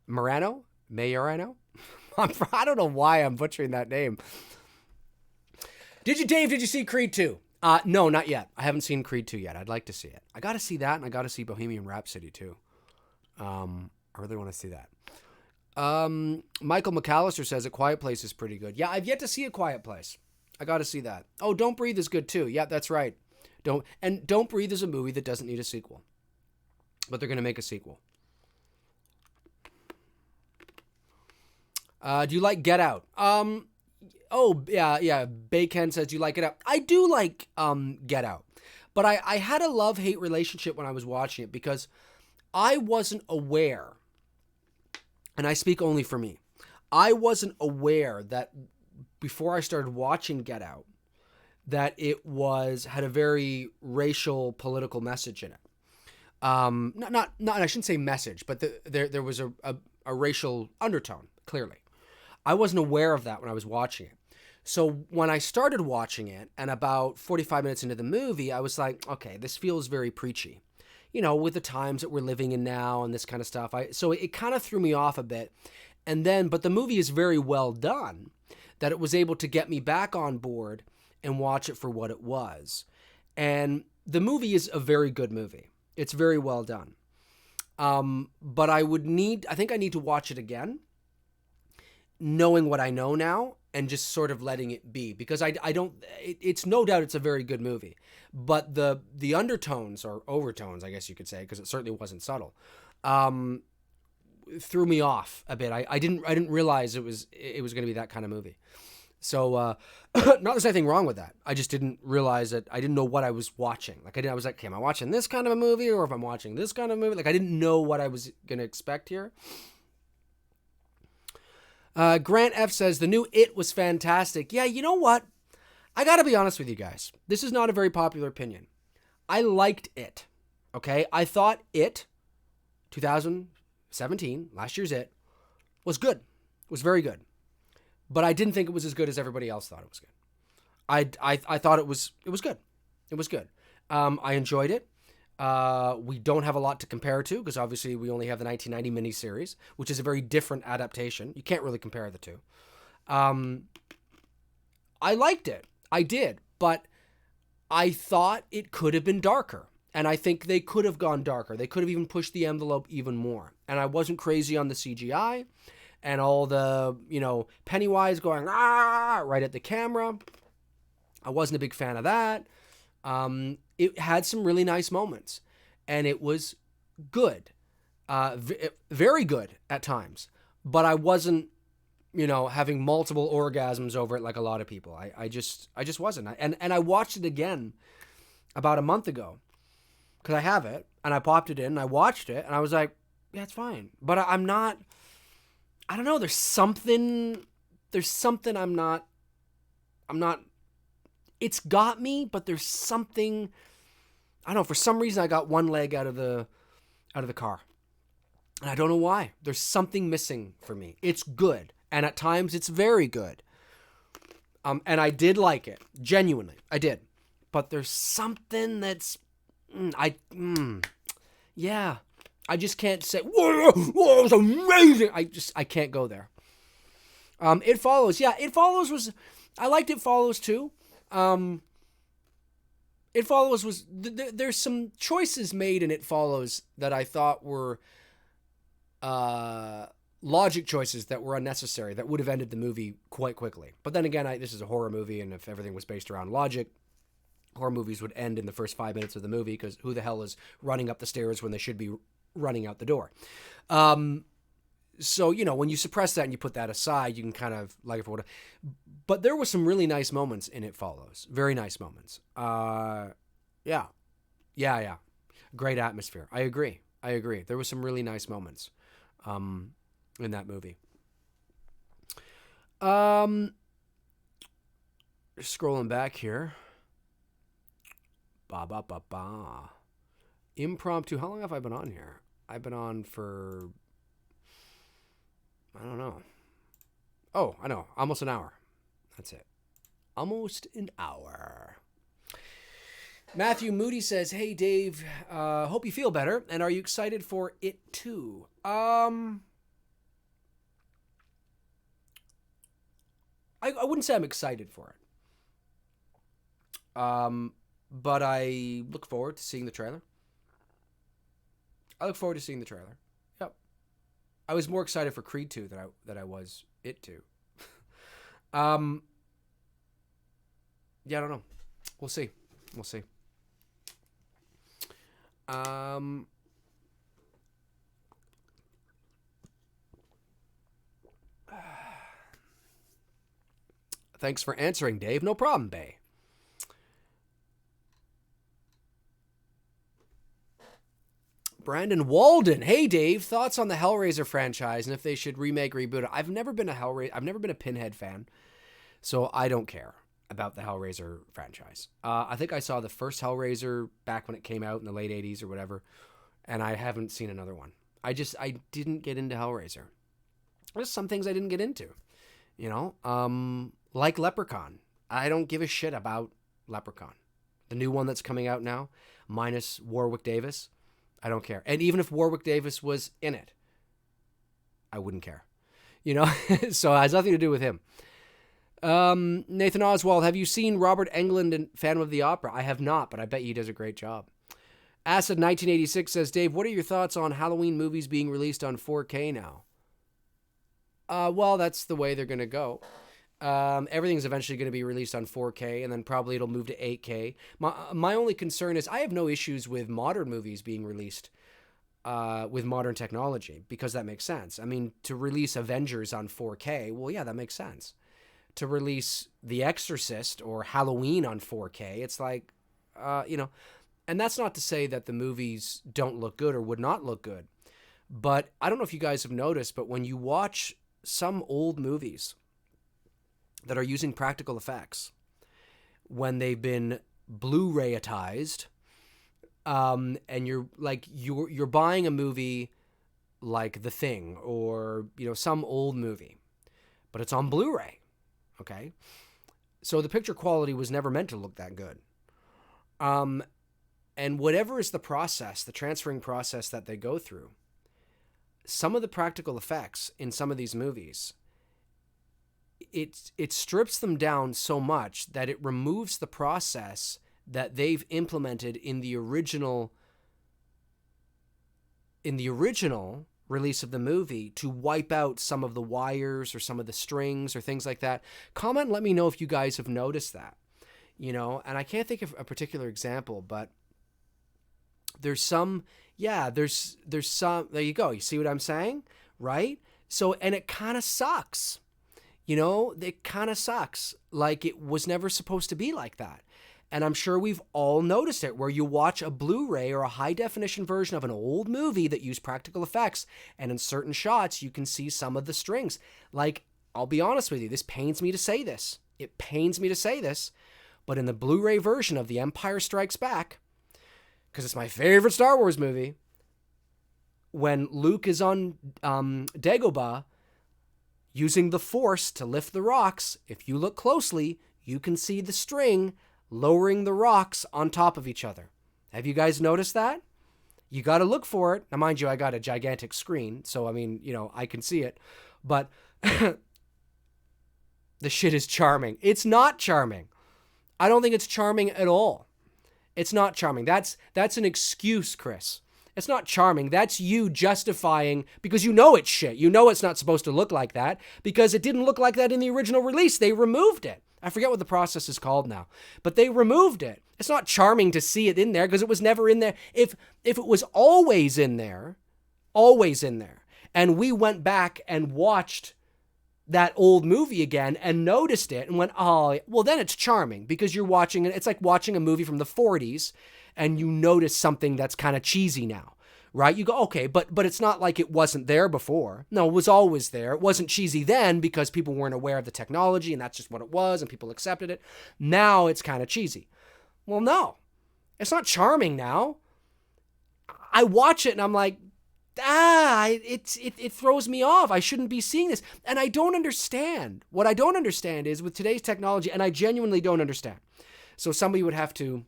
Marano? I don't know why I'm butchering that name. Did you see Creed 2? No, not yet. I haven't seen Creed 2 yet. I'd like to see it. I got to see that, and I got to see Bohemian Rhapsody too. I really want to see that. Michael McAllister says A Quiet Place is pretty good. Yeah, I've yet to see A Quiet Place. I got to see that. Oh, Don't Breathe is good too. Yeah, that's right. Don't Breathe is a movie that doesn't need a sequel. But they're going to make a sequel. Do you like Get Out? Oh, yeah. Bayken says, do you like Get Out? I do like Get Out. But I had a love-hate relationship when I was watching it because I wasn't aware, and I speak only for me, I wasn't aware that before I started watching Get Out, that it had a very racial, political message in it. Not I shouldn't say message, but there was a racial undertone, clearly. I wasn't aware of that when I was watching it. So when I started watching it, and about 45 minutes into the movie, I was like, okay, this feels very preachy. You know, with the times that we're living in now and this kind of stuff. So it kind of threw me off a bit. But the movie is very well done, that it was able to get me back on board and watch it for what it was. And the movie is a very good movie. It's very well done. But I think I need to watch it again, knowing what I know now and just sort of letting it be, because it's no doubt it's a very good movie, but the undertones or overtones, I guess you could say, because it certainly wasn't subtle, threw me off a bit. I didn't realize it was going to be that kind of movie. So not there's anything wrong with that. I just didn't realize that. I didn't know what I was watching. I was like, okay, am I watching this kind of a movie, or if I'm watching this kind of movie? Like, I didn't know what I was going to expect here. Grant F says the new It was fantastic. Yeah, you know what? I got to be honest with you guys. This is not a very popular opinion. I liked It. Okay, I thought It, 2017, last year's It, was good. It was very good. But I didn't think it was as good as everybody else thought it was good. I thought it was good. It was good. I enjoyed it. We don't have a lot to compare to because obviously we only have the 1990 miniseries, which is a very different adaptation. You can't really compare the two. I liked it. I did. But I thought it could have been darker. And I think they could have gone darker. They could have even pushed the envelope even more. And I wasn't crazy on the CGI. And all the, Pennywise going, right at the camera. I wasn't a big fan of that. It had some really nice moments. And it was good. Very good at times. But I wasn't, having multiple orgasms over it like a lot of people. I just wasn't. And I watched it again about a month ago. Because I have it. And I popped it in. And I watched it. And I was like, yeah, it's fine. But I'm not... I don't know. There's something I'm not, it's got me, but there's something, I don't know. For some reason I got one leg out of the car and I don't know why. There's something missing for me. It's good. And at times it's very good. And I did like it. Genuinely. I did. But there's something that's, yeah. I just can't say, whoa, it was amazing. I can't go there. It Follows. Yeah, It Follows I liked It Follows too. It Follows was, there's some choices made in It Follows that I thought were logic choices that were unnecessary, that would have ended the movie quite quickly. But then again, this is a horror movie, and if everything was based around logic, horror movies would end in the first 5 minutes of the movie, because who the hell is running up the stairs when they should be running out the door? So, when you suppress that and you put that aside, you can kind of like it for what. But there were some really nice moments in It Follows. Very nice moments. Yeah. Great atmosphere. I agree. There were some really nice moments in that movie. Scrolling back here. Impromptu. How long have I been on here? I've been on for, I don't know. Oh, I know. Almost an hour. That's it. Almost an hour. Matthew Moody says, hey, Dave, hope you feel better. And are you excited for It too? I wouldn't say I'm excited for it. But I look forward to seeing the trailer. Yep. I was more excited for Creed 2 than I was It 2. Yeah, I don't know. We'll see. Thanks for answering, Dave. No problem, Bay. Brandon Walden. Hey, Dave. Thoughts on the Hellraiser franchise and if they should remake, reboot it? I've never been a Pinhead fan, so I don't care about the Hellraiser franchise. I think I saw the first Hellraiser back when it came out in the late 80s or whatever, and I haven't seen another one. I didn't get into Hellraiser. There's some things I didn't get into, like Leprechaun. I don't give a shit about Leprechaun. The new one that's coming out now, minus Warwick Davis. I don't care. And even if Warwick Davis was in it, I wouldn't care. So it has nothing to do with him. Nathan Oswald, have you seen Robert Englund in Phantom of the Opera? I have not, but I bet he does a great job. Acid 1986 says, Dave, what are your thoughts on Halloween movies being released on 4K now? Well, that's the way they're going to go. Everything's eventually going to be released on 4K, and then probably it'll move to 8K. My only concern is I have no issues with modern movies being released with modern technology, because that makes sense. I mean, to release Avengers on 4K, well, yeah, that makes sense. To release The Exorcist or Halloween on 4K, it's like, and that's not to say that the movies don't look good or would not look good. But I don't know if you guys have noticed, but when you watch some old movies that are using practical effects, when they've been Blu-rayatized, and you're buying a movie like The Thing or some old movie, but it's on Blu-ray, okay? So the picture quality was never meant to look that good. And whatever is the process, the transferring process that they go through, some of the practical effects in some of these movies, it strips them down so much that it removes the process that they've implemented in the original release of the movie to wipe out some of the wires or some of the strings or things like that. Comment and let me know if you guys have noticed that. And I can't think of a particular example, but there's some, there you go. You see what I'm saying? Right? So, and it kind of sucks. It kind of sucks. Like, it was never supposed to be like that. And I'm sure we've all noticed it, where you watch a Blu-ray or a high-definition version of an old movie that used practical effects, and in certain shots, you can see some of the strings. Like, I'll be honest with you, this pains me to say this. It pains me to say this, but in the Blu-ray version of The Empire Strikes Back, because it's my favorite Star Wars movie, when Luke is on Dagobah, using the Force to lift the rocks, if you look closely, you can see the string lowering the rocks on top of each other. Have you guys noticed that? You got to look for it. Now, mind you, I got a gigantic screen, so I mean, I can see it. But the shit is charming. It's not charming. I don't think it's charming at all. It's not charming. That's an excuse, Chris. It's not charming. That's you justifying, because it's shit. It's not supposed to look like that because it didn't look like that in the original release. They removed it. I forget what the process is called now, but they removed it. It's not charming to see it in there because it was never in there. If it was always in there, and we went back and watched that old movie again and noticed it and went, oh, well, then it's charming because you're watching it. It's like watching a movie from the 40s and you notice something that's kind of cheesy now, right? You go, okay, but it's not like it wasn't there before. No, it was always there. It wasn't cheesy then because people weren't aware of the technology and that's just what it was and people accepted it. Now it's kind of cheesy. Well, no, it's not charming now. I watch it and I'm like, it throws me off. I shouldn't be seeing this. And I don't understand. What I don't understand is with today's technology, and I genuinely don't understand. So somebody would have to,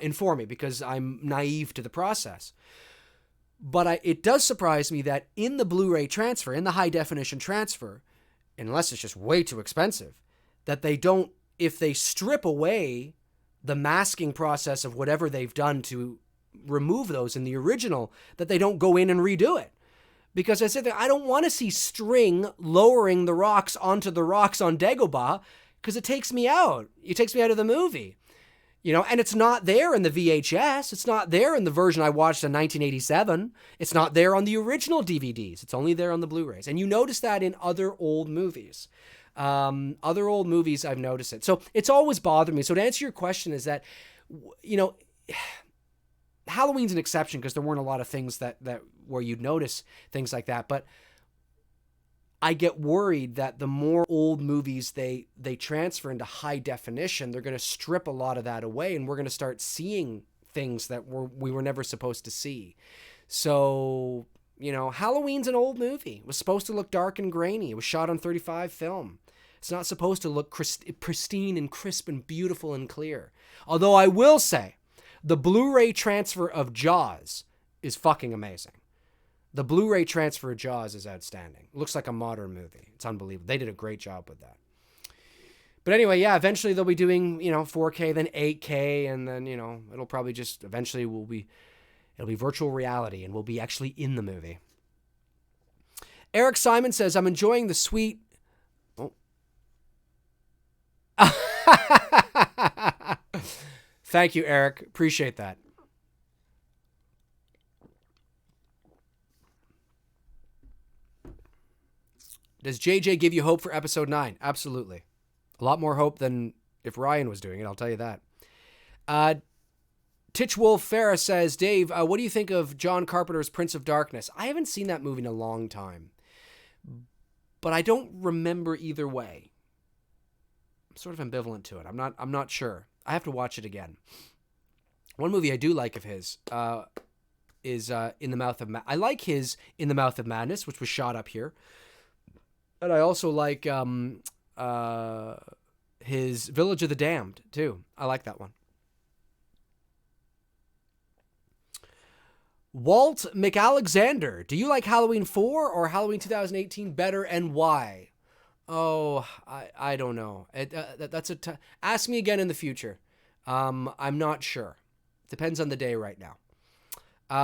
inform me because I'm naive to the process. But it does surprise me that in the Blu-ray transfer, in the high definition transfer, unless it's just way too expensive, that they don't, if they strip away the masking process of whatever they've done to remove those in the original, that they don't go in and redo it. Because I said that I don't want to see string lowering the rocks onto the rocks on Dagobah because it takes me out. It takes me out of the movie. And it's not there in the VHS. It's not there in the version I watched in 1987. It's not there on the original DVDs. It's only there on the Blu-rays. And you notice that in other old movies. I've noticed it. So it's always bothered me. So to answer your question is that, Halloween's an exception because there weren't a lot of things that where you'd notice things like that. But I get worried that the more old movies they transfer into high definition, they're going to strip a lot of that away, and we're going to start seeing things that we were never supposed to see. So, Halloween's an old movie. It was supposed to look dark and grainy. It was shot on 35 film. It's not supposed to look pristine and crisp and beautiful and clear. Although I will say, the Blu-ray transfer of Jaws is fucking amazing. The Blu-ray transfer of Jaws is outstanding. It looks like a modern movie. It's unbelievable. They did a great job with that. But anyway, yeah, eventually they'll be doing, 4K, then 8K, and then, it'll probably just, eventually it'll be virtual reality, and we'll be actually in the movie. Eric Simon says, I'm enjoying the sweet... Oh. Thank you, Eric. Appreciate that. Does JJ give you hope for episode 9? Absolutely. A lot more hope than if Ryan was doing it, I'll tell you that. Titchwolf Farah says, Dave, what do you think of John Carpenter's Prince of Darkness? I haven't seen that movie in a long time, but I don't remember either way. I'm sort of ambivalent to it. I'm not sure. I have to watch it again. One movie I do like of his is In the Mouth of I like his In the Mouth of Madness, which was shot up here. And I also like his Village of the Damned, too. I like that one. Walt McAlexander, do you like Halloween 4 or Halloween 2018 better, and why? Oh, I don't know. Ask me again in the future. I'm not sure. Depends on the day right now.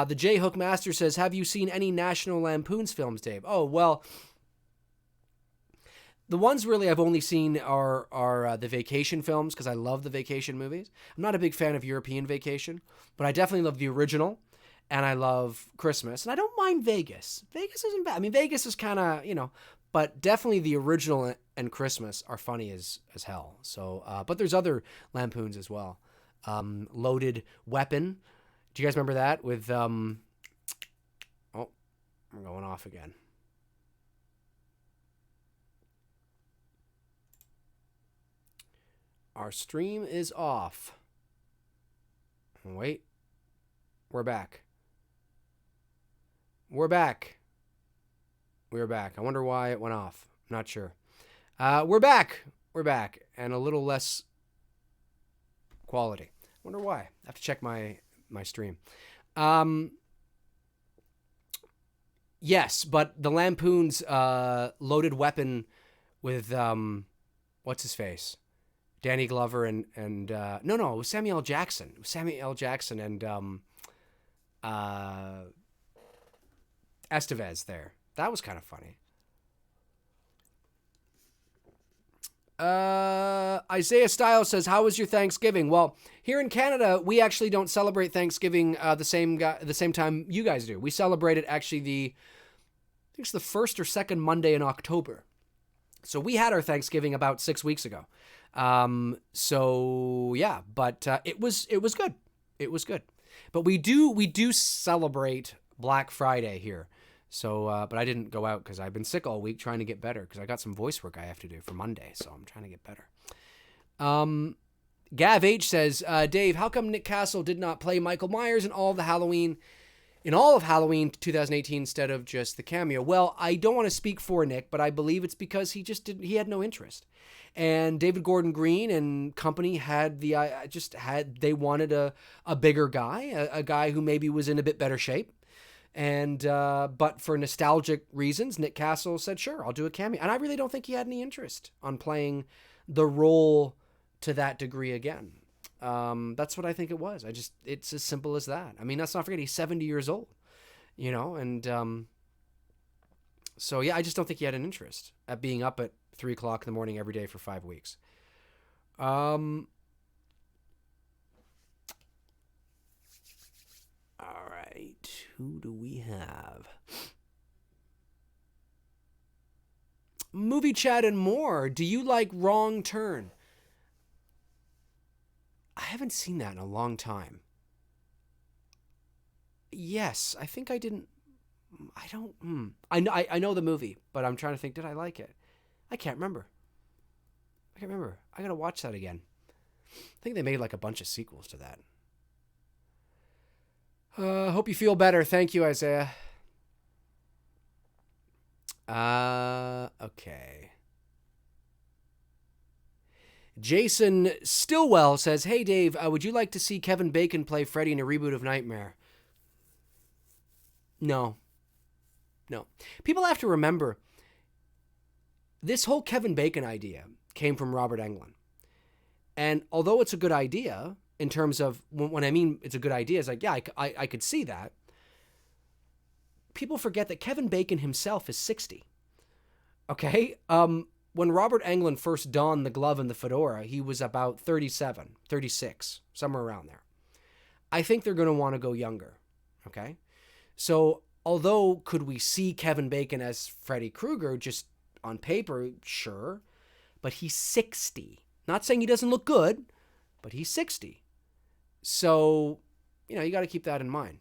The J Hook Master says, have you seen any National Lampoon's films, Dave? Oh, well, the ones really I've only seen are the vacation films, because I love the vacation movies. I'm not a big fan of European Vacation, but I definitely love the original. And I love Christmas. And I don't mind Vegas. Vegas isn't bad. I mean, Vegas is kind of, but definitely the original and Christmas are funny as hell. So, but there's other Lampoons as well. Loaded Weapon. Do you guys remember that with, I'm going off again. Our stream is off. Wait. We're back. We're back. I wonder why it went off. Not sure. We're back. And a little less quality. Wonder why. I have to check my stream. Yes, but the Lampoon's Loaded Weapon with what's his face? Danny Glover and no, it was Samuel L. Jackson. And Estevez there. That was kind of funny. Isaiah Stiles says, how was your Thanksgiving? Well, here in Canada, we actually don't celebrate Thanksgiving the same time you guys do. We celebrate it actually I think it's the first or second Monday in October. So we had our Thanksgiving about 6 weeks ago. So yeah, but it was good. It was good. But we do celebrate Black Friday here. So, but I didn't go out because I've been sick all week trying to get better because I got some voice work I have to do for Monday. So I'm trying to get better. Gav H says, Dave, how come Nick Castle did not play Michael Myers in all of Halloween 2018 instead of just the cameo? Well, I don't want to speak for Nick, but I believe it's because he had no interest. And David Gordon Green and company they wanted a bigger guy, a guy who maybe was in a bit better shape. And, but for nostalgic reasons, Nick Castle said, sure, I'll do a cameo. And I really don't think he had any interest on playing the role to that degree again. That's what I think it was. It's as simple as that. I mean, let's not forget he's 70 years old, and, so yeah, I just don't think he had an interest at being up at 3:00 in the morning every day for 5 weeks. All right. Who do we have? Movie Chat and More. Do you like Wrong Turn? I haven't seen that in a long time. Yes, I think I didn't. I don't. I know the movie, but I'm trying to think. Did I like it? I can't remember. I gotta watch that again. I think they made like a bunch of sequels to that. Hope you feel better. Thank you, Isaiah. Okay. Jason Stillwell says, hey, Dave, would you like to see Kevin Bacon play Freddy in a reboot of Nightmare? No. People have to remember, this whole Kevin Bacon idea came from Robert Englund. And although it's a good idea, in terms of, when I mean it's a good idea, it's like, yeah, I could see that. People forget that Kevin Bacon himself is 60. Okay? When Robert Englund first donned the glove and the fedora, he was about 37, 36, somewhere around there. I think they're going to want to go younger. Okay? So, although could we see Kevin Bacon as Freddy Krueger, just on paper, sure, but he's 60. Not saying he doesn't look good, but he's 60. So, you got to keep that in mind.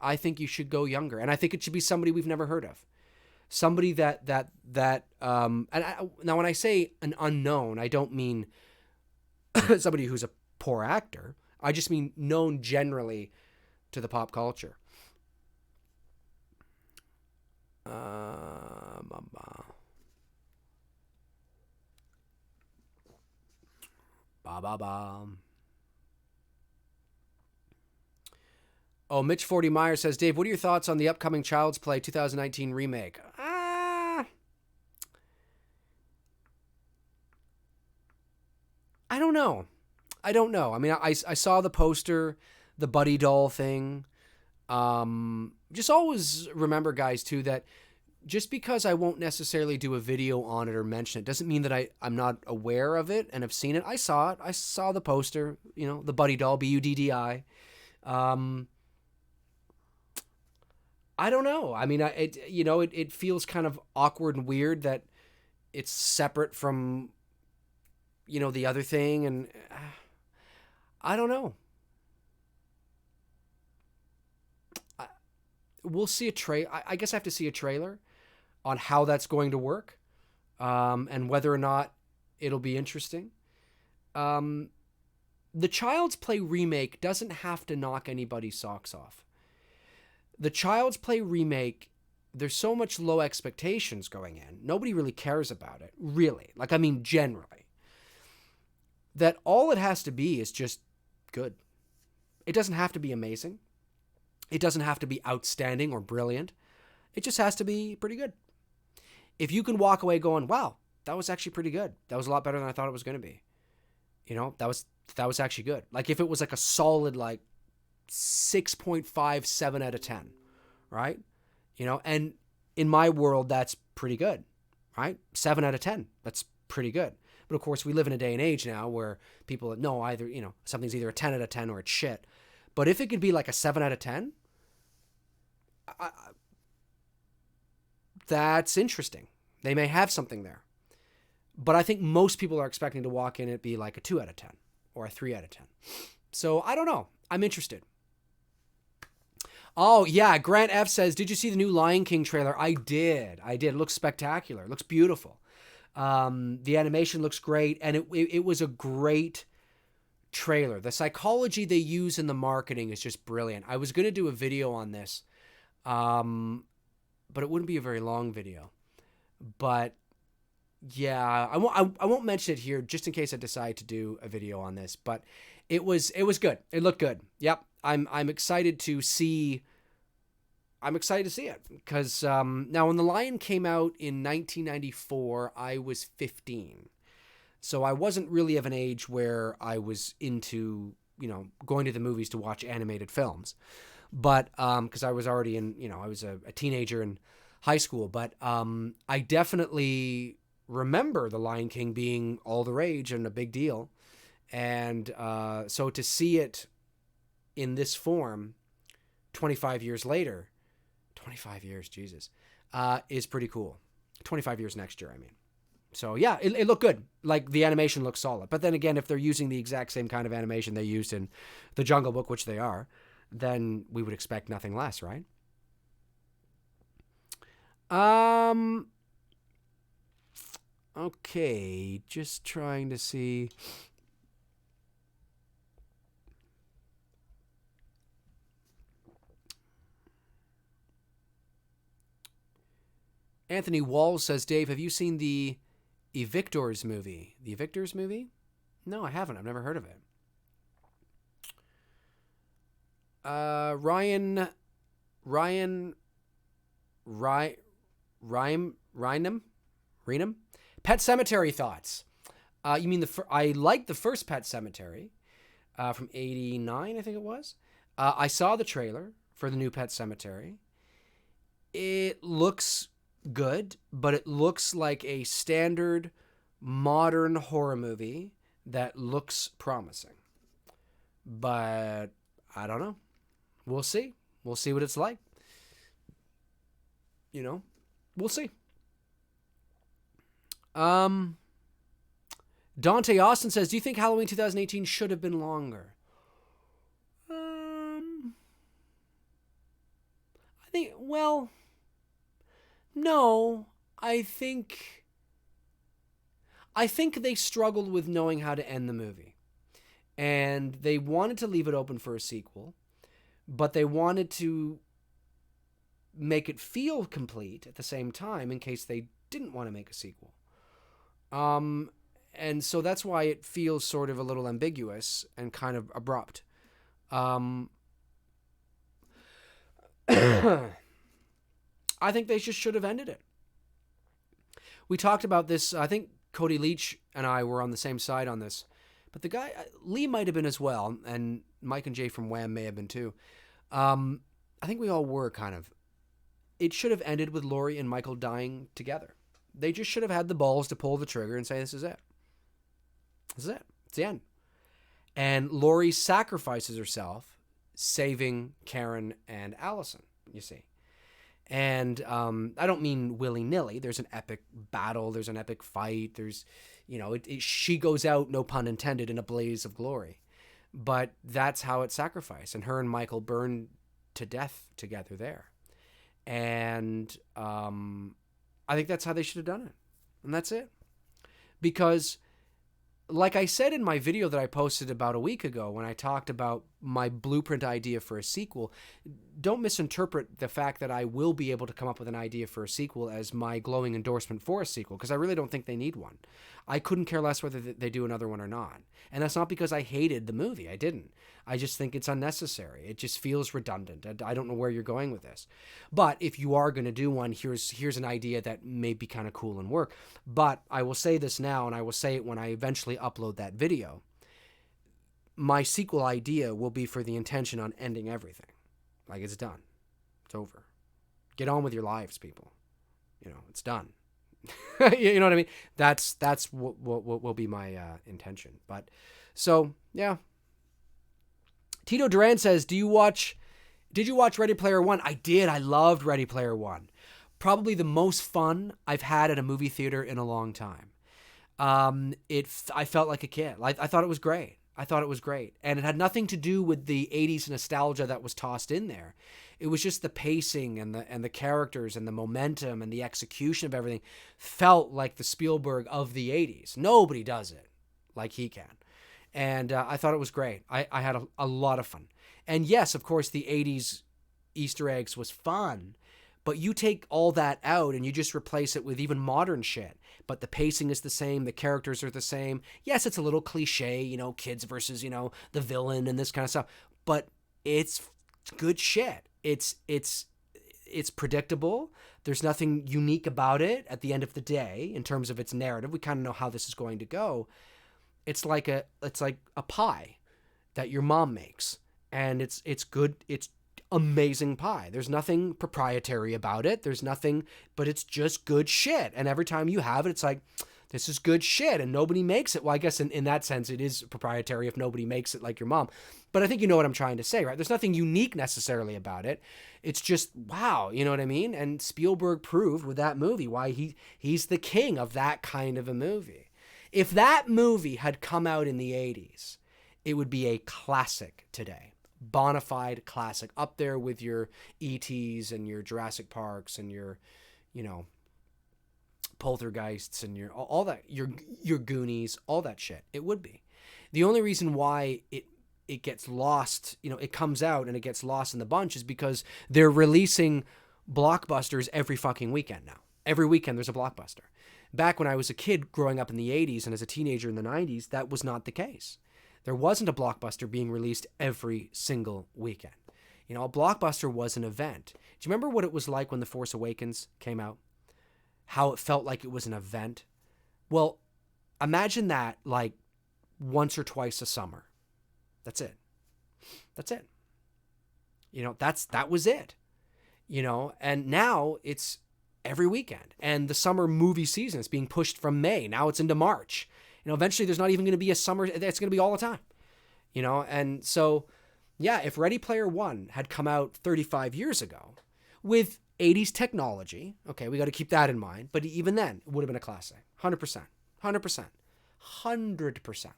I think you should go younger, and I think it should be somebody we've never heard of. Somebody now when I say an unknown, I don't mean somebody who's a poor actor. I just mean known generally to the pop culture. Oh, Mitch 40 Meyer says, Dave, what are your thoughts on the upcoming Child's Play 2019 remake? I don't know. I mean, I saw the poster, the Buddy Doll thing. Just always remember, guys, too, that just because I won't necessarily do a video on it or mention it doesn't mean that I'm not aware of it and have seen it. I saw it. I saw the poster, the Buddy Doll, Buddi. I don't know. I mean, it feels kind of awkward and weird that it's separate from, the other thing. And I don't know. We'll see a trailer. I guess I have to see a trailer on how that's going to work, and whether or not it'll be interesting. The Child's Play remake doesn't have to knock anybody's socks off. The Child's Play remake, there's so much low expectations going in. Nobody really cares about it, really. Generally. That all it has to be is just good. It doesn't have to be amazing. It doesn't have to be outstanding or brilliant. It just has to be pretty good. If you can walk away going, wow, that was actually pretty good. That was a lot better than I thought it was going to be. That was actually good. Like if it was like a solid 6.5, 7 out of 10, right? And in my world, that's pretty good, right? 7 out of 10, that's pretty good. But of course, we live in a day and age now where people know either, something's either a 10 out of 10 or it's shit. But if it could be like a 7 out of 10, that's interesting. They may have something there. But I think most people are expecting to walk in and it be like a 2 out of 10 or a 3 out of 10. So I don't know. I'm interested. Oh, yeah. Grant F says, did you see the new Lion King trailer? I did. It looks spectacular. It looks beautiful. The animation looks great. And it was a great trailer. The psychology they use in the marketing is just brilliant. I was going to do a video on this, but it wouldn't be a very long video. But yeah, I won't mention it here just in case I decide to do a video on this. But it was good. It looked good. Yep, I'm excited to see. I'm excited to see it because now when The Lion came out in 1994, I was 15. So I wasn't really of an age where I was into, going to the movies to watch animated films. But because I was already I was a teenager in high school. But I definitely remember The Lion King being all the rage and a big deal. And so to see it in this form 25 years later, 25 years, Jesus, is pretty cool. 25 years next year, I mean. So yeah, it looked good. Like the animation looks solid. But then again, if they're using the exact same kind of animation they used in The Jungle Book, which they are, then we would expect nothing less, right? Okay, just trying to see. Anthony Walls says, Dave, have you seen the Evictors movie? The Evictors movie? No, I haven't. I've never heard of it. Ryan Reenham? Pet Sematary thoughts. You mean I liked the first Pet Sematary from 89, I think it was. I saw the trailer for the new Pet Sematary. It looks good, but it looks like a standard modern horror movie that looks promising. But I don't know. We'll see. We'll see what it's like. We'll see. Dante Austin says, do you think Halloween 2018 should have been longer? I think, well, no. I think they struggled with knowing how to end the movie. And they wanted to leave it open for a sequel, but they wanted to make it feel complete at the same time in case they didn't want to make a sequel. And so that's why it feels sort of a little ambiguous and kind of abrupt. I think they just should have ended it. We talked about this. I think Cody Leach and I were on the same side on this. But the guy, Lee might have been as well, and Mike and Jay from Wham may have been too. I think we all were kind of. It should have ended with Laurie and Michael dying together. They just should have had the balls to pull the trigger and say, this is it. This is it. It's the end. And Laurie sacrifices herself, saving Karen and Allison, you see. And I don't mean willy-nilly. There's an epic battle. There's an epic fight. There's, she goes out, no pun intended, in a blaze of glory. But that's how it's sacrificed. And her and Michael burn to death together there. And I think that's how they should have done it. And that's it. Because, like I said in my video that I posted about a week ago when I talked about my blueprint idea for a sequel, don't misinterpret the fact that I will be able to come up with an idea for a sequel as my glowing endorsement for a sequel, because I really don't think they need one. I couldn't care less whether they do another one or not. And that's not because I hated the movie. I didn't. I just think it's unnecessary. It just feels redundant. I don't know where you're going with this. But if you are going to do one, here's an idea that may be kind of cool and work. But I will say this now, and I will say it when I eventually upload that video. My sequel idea will be for the intention on ending everything. Like, it's done. It's over. Get on with your lives, people. It's done. You know what I mean? That's what will be my intention. But so yeah. Tito Duran says, did you watch Ready Player One? I did. I loved Ready Player One. Probably the most fun I've had at a movie theater in a long time. I felt like a kid. I thought it was great. And it had nothing to do with the 80s nostalgia that was tossed in there. It was just the pacing and the characters and the momentum and the execution of everything felt like the Spielberg of the 80s. Nobody does it like he can. And I thought it was great. I had a lot of fun. And yes, of course, the 80s Easter eggs was fun. But you take all that out and you just replace it with even modern shit. But the pacing is the same. The characters are the same. Yes, it's a little cliche, kids versus, the villain and this kind of stuff. But it's good shit. It's predictable. There's nothing unique about it at the end of the day in terms of its narrative. We kind of know how this is going to go. It's like a pie that your mom makes. And it's good. It's amazing pie. There's nothing proprietary about it. There's nothing, but it's just good shit. And every time you have it, it's like, this is good shit. And nobody makes it. Well, I guess in that sense, it is proprietary if nobody makes it like your mom. But I think you know what I'm trying to say, right? There's nothing unique necessarily about it. It's just, wow, you know what I mean? And Spielberg proved with that movie why he's the king of that kind of a movie. If that movie had come out in the 80s, it would be a classic today. Bona fide classic, up there with your E.T.s and your Jurassic Parks and your, Poltergeists and your all that, your Goonies, all that shit. It would be. The only reason why it gets lost, it comes out and it gets lost in the bunch is because they're releasing blockbusters every fucking weekend now. Every weekend there's a blockbuster. Back when I was a kid growing up in the 80s and as a teenager in the 90s, that was not the case. There wasn't a blockbuster being released every single weekend. A blockbuster was an event. Do you remember what it was like when The Force Awakens came out? How it felt like it was an event? Well, imagine that like once or twice a summer. That's it. That was it. And now it's every weekend. And the summer movie season is being pushed from May. Now it's into March. Eventually there's not even going to be a summer. It's going to be all the time, And so, yeah, if Ready Player One had come out 35 years ago, with 80s technology. Okay, we got to keep that in mind. But even then, it would have been a classic. 100%. 100%. 100%.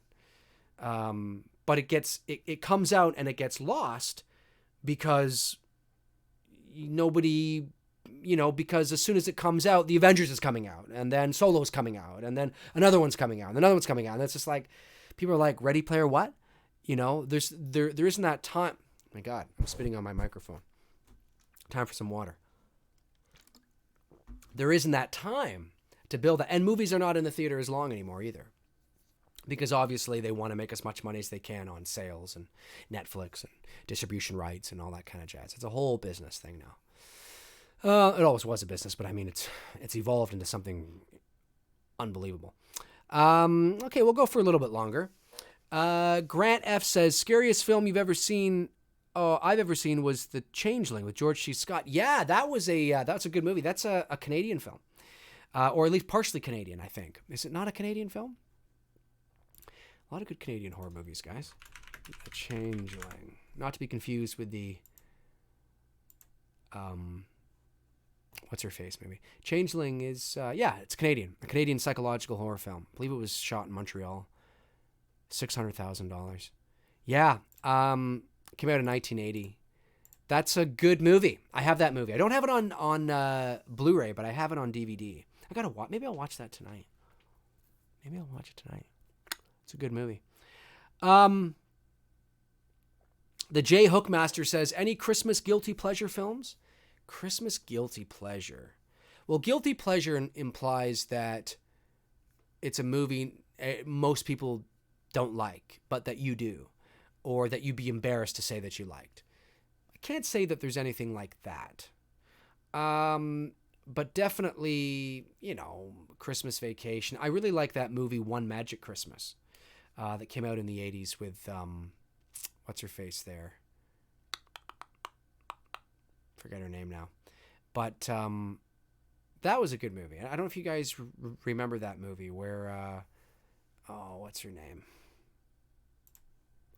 But it comes out and it gets lost because nobody, because as soon as it comes out, the Avengers is coming out, and then Solo's coming out, and then another one's coming out, and another one's coming out. And it's just like, people are like, Ready Player what? There isn't that time. Oh my God, I'm spitting on my microphone. Time for some water. There isn't that time to build that. And movies are not in the theater as long anymore either. Because obviously they want to make as much money as they can on sales and Netflix and distribution rights and all that kind of jazz. It's a whole business thing now. It always was a business, but I mean, it's evolved into something unbelievable. Okay, we'll go for a little bit longer. Grant F says, scariest film I've ever seen was The Changeling with George C. Scott. Yeah, that's a good movie. That's a Canadian film, or at least partially Canadian, I think. Is it not a Canadian film? A lot of good Canadian horror movies, guys. The Changeling. Not to be confused with the... what's her face movie? Changeling is... it's Canadian. A Canadian psychological horror film. I believe it was shot in Montreal. $600,000. Yeah. Came out in 1980. That's a good movie. I have that movie. I don't have it on Blu-ray, but I have it on DVD. I gotta watch. Maybe I'll watch that tonight. Maybe I'll watch it tonight. It's a good movie. The J Hookmaster says, any Christmas guilty pleasure films? Christmas guilty pleasure. Well, guilty pleasure implies that it's a movie most people don't like, but that you do, or that you'd be embarrassed to say that you liked. I can't say that there's anything like that. But definitely, Christmas Vacation. I really like that movie, One Magic Christmas. That came out in the 80s with, what's her face there? Forget her name now. But that was a good movie. I don't know if you guys remember that movie where, what's her name?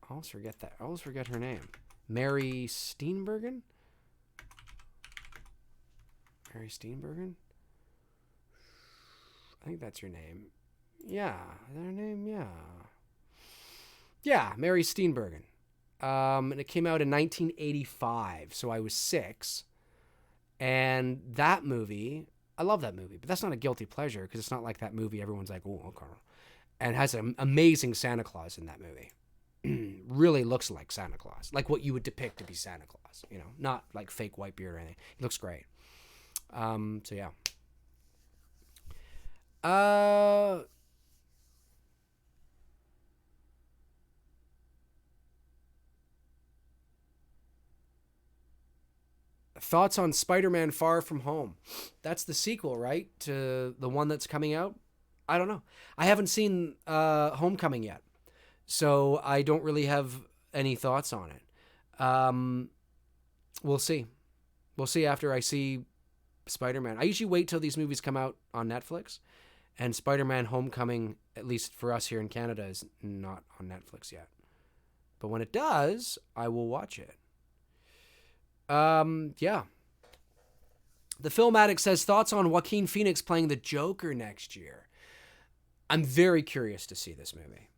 I always forget her name. Mary Steenburgen? Mary Steenburgen? I think that's her name. Yeah, is that her name? Yeah. Yeah, Mary Steenburgen. And it came out in 1985, so I was 6. And that movie, I love that movie, but that's not a guilty pleasure because it's not like that movie everyone's like, oh, okay. And it has an amazing Santa Claus in that movie. Really looks like Santa Claus, like what you would depict to be Santa Claus, not like fake white beard or anything. He looks great. So yeah. Thoughts on Spider-Man Far From Home? That's the sequel, right? To the one that's coming out? I don't know. I haven't seen Homecoming yet, so I don't really have any thoughts on it. We'll see. We'll see after I see Spider-Man. I usually wait till these movies come out on Netflix, and Spider-Man Homecoming, at least for us here in Canada, is not on Netflix yet. But when it does, I will watch it. Yeah. The Film Addict says, thoughts on Joaquin Phoenix playing the Joker next year? I'm very curious to see this movie.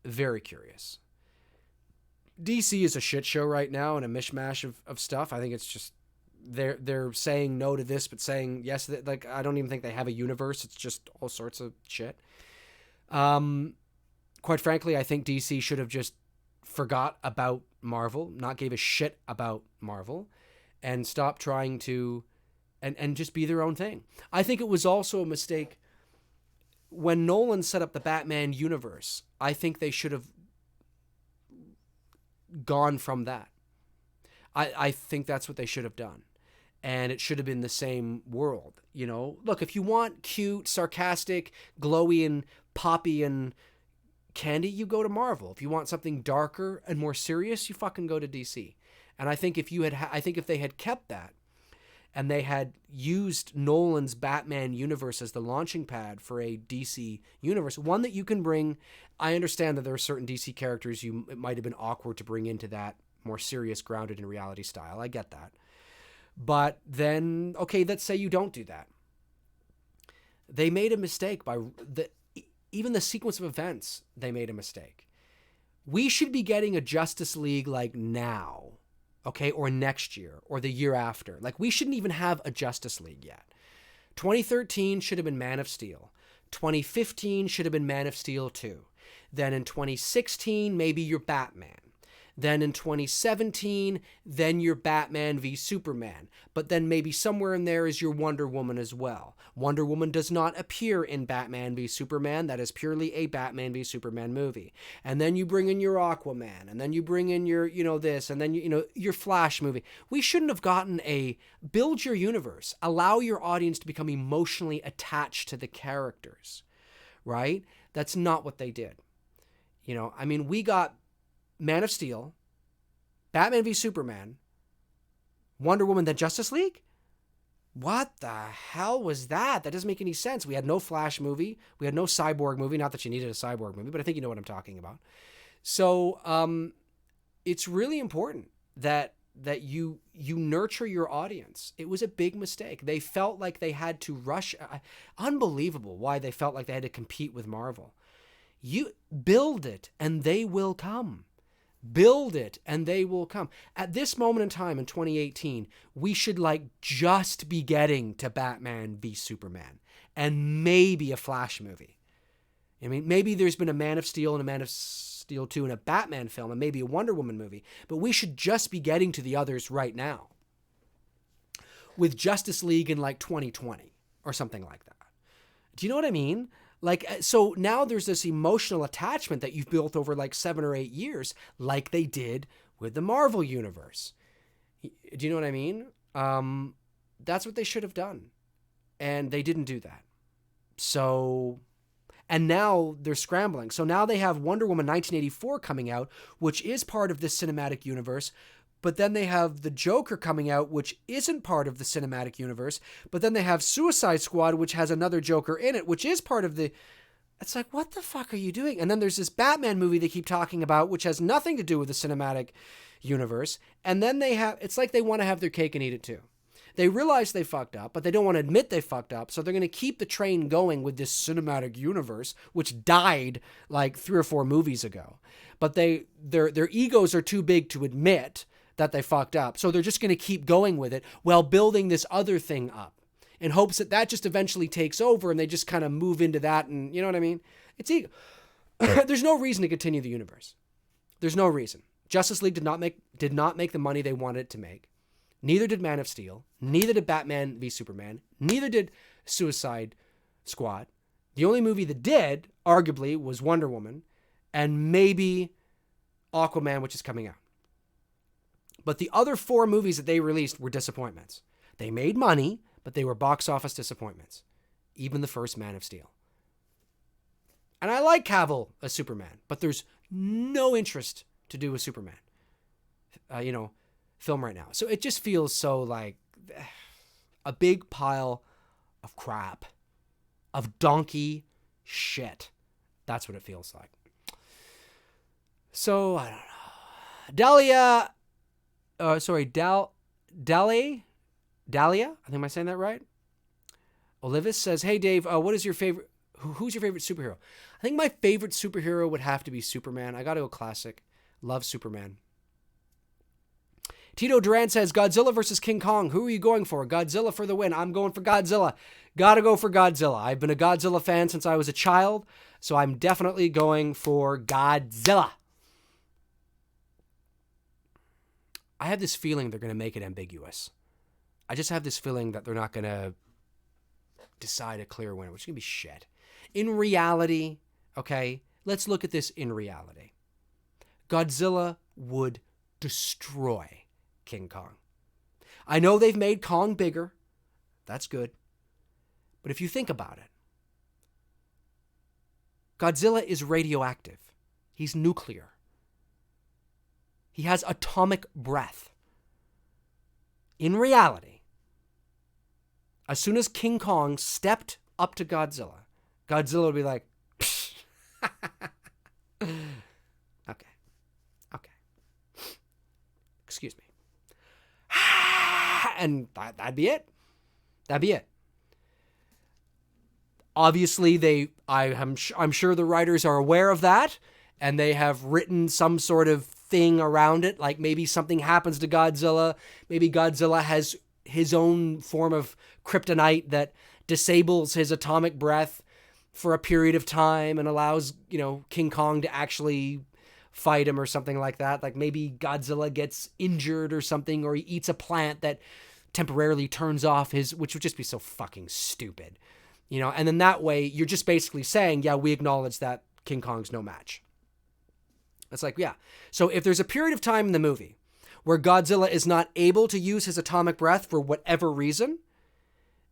Very curious. DC is a shit show right now and a mishmash of stuff. I think it's just they're saying no to this, but saying yes. Like, I don't even think they have a universe. It's just all sorts of shit. Quite frankly, I think DC should have just forgot about Marvel, not gave a shit about Marvel, and stopped trying to and just be their own thing. I think it was also a mistake when Nolan set up the Batman universe. I think they should have gone from that. I think that's what they should have done. And it should have been the same world. Look, if you want cute, sarcastic, glowy, and poppy and candy, you go to Marvel. If you want something darker and more serious, you fucking go to DC. And I think if they had kept that, and they had used Nolan's Batman universe as the launching pad for a DC universe, one that you can bring. I understand that there are certain DC characters it might have been awkward to bring into that more serious, grounded in reality style. I get that. But then, okay, let's say you don't do that. They made a mistake by even the sequence of events. They made a mistake. We should be getting a Justice League like now, okay, or next year or the year after. Like, we shouldn't even have a Justice League yet. 2013 should have been Man of Steel. 2015 should have been Man of Steel 2. Then in 2016, maybe you're Batman. Then in 2017, then you're Batman v Superman. But then maybe somewhere in there is your Wonder Woman as well. Wonder Woman does not appear in Batman v Superman. That is purely a Batman v Superman movie. And then you bring in your Aquaman. And then you bring in your, this. And then, your Flash movie. We shouldn't have gotten build your universe. Allow your audience to become emotionally attached to the characters. Right? That's not what they did. We got Man of Steel, Batman v Superman, Wonder Woman, then Justice League? What the hell was that? That doesn't make any sense. We had no Flash movie. We had no Cyborg movie. Not that you needed a Cyborg movie, but I think you know what I'm talking about. So it's really important that you nurture your audience. It was a big mistake. They felt like they had to rush. Unbelievable why they felt like they had to compete with Marvel. You build it and they will come. Build it and they will come. At this moment in time in 2018, we should just be getting to Batman v Superman and maybe a Flash movie. I mean, maybe there's been a Man of Steel and a Man of Steel 2 and a Batman film and maybe a Wonder Woman movie, but we should just be getting to the others right now with Justice League in 2020 or something like that. Do you know what I mean? So now there's this emotional attachment that you've built over 7 or 8 years, like they did with the Marvel Universe. Do you know what I mean? That's what they should have done. And they didn't do that. So, and now they're scrambling. So now they have Wonder Woman 1984 coming out, which is part of this cinematic universe. But then they have the Joker coming out, which isn't part of the cinematic universe. But then they have Suicide Squad, which has another Joker in it, which is part of the... It's like, what the fuck are you doing? And then there's this Batman movie they keep talking about, which has nothing to do with the cinematic universe. And then it's like they want to have their cake and eat it too. They realize they fucked up, but they don't want to admit they fucked up. So they're going to keep the train going with this cinematic universe, which died 3 or 4 movies ago. But their egos are too big to admit that they fucked up. So they're just going to keep going with it while building this other thing up in hopes that just eventually takes over and they just kind of move into that. And you know what I mean? It's ego. There's no reason to continue the universe. There's no reason. Justice League did not make the money they wanted it to make. Neither did Man of Steel. Neither did Batman v Superman. Neither did Suicide Squad. The only movie that did, arguably, was Wonder Woman and maybe Aquaman, which is coming out. But the other 4 movies that they released were disappointments. They made money, but they were box office disappointments. Even the first Man of Steel. And I like Cavill as Superman, but there's no interest to do a Superman, film right now. So it just feels so like a big pile of crap, of donkey shit. That's what it feels like. So, I don't know. Dahlia, I think, am I saying that right? Olivis says, hey Dave, what is your favorite, who's your favorite superhero? I think my favorite superhero would have to be Superman. I gotta go classic. Love Superman. Tito Duran says, Godzilla versus King Kong. Who are you going for? Godzilla for the win. I'm going for Godzilla. Gotta go for Godzilla. I've been a Godzilla fan since I was a child, so I'm definitely going for Godzilla. I have this feeling they're going to make it ambiguous. I just have this feeling that they're not going to decide a clear winner, which is going to be shit. In reality, okay, let's look at this in reality. Godzilla would destroy King Kong. I know they've made Kong bigger. That's good. But if you think about it, Godzilla is radioactive. He's nuclear. He has atomic breath. In reality, as soon as King Kong stepped up to Godzilla, Godzilla would be like, okay. Excuse me. and that'd be it. That'd be it. Obviously, I'm sure the writers are aware of that, and they have written some sort of thing around it. Like maybe something happens to Godzilla. Maybe Godzilla has his own form of kryptonite that disables his atomic breath for a period of time and allows, King Kong to actually fight him or something like that. Like maybe Godzilla gets injured or something, or he eats a plant that temporarily turns off which would just be so fucking stupid. And then that way you're just basically saying, yeah, we acknowledge that King Kong's no match. It's like, yeah. So if there's a period of time in the movie where Godzilla is not able to use his atomic breath for whatever reason,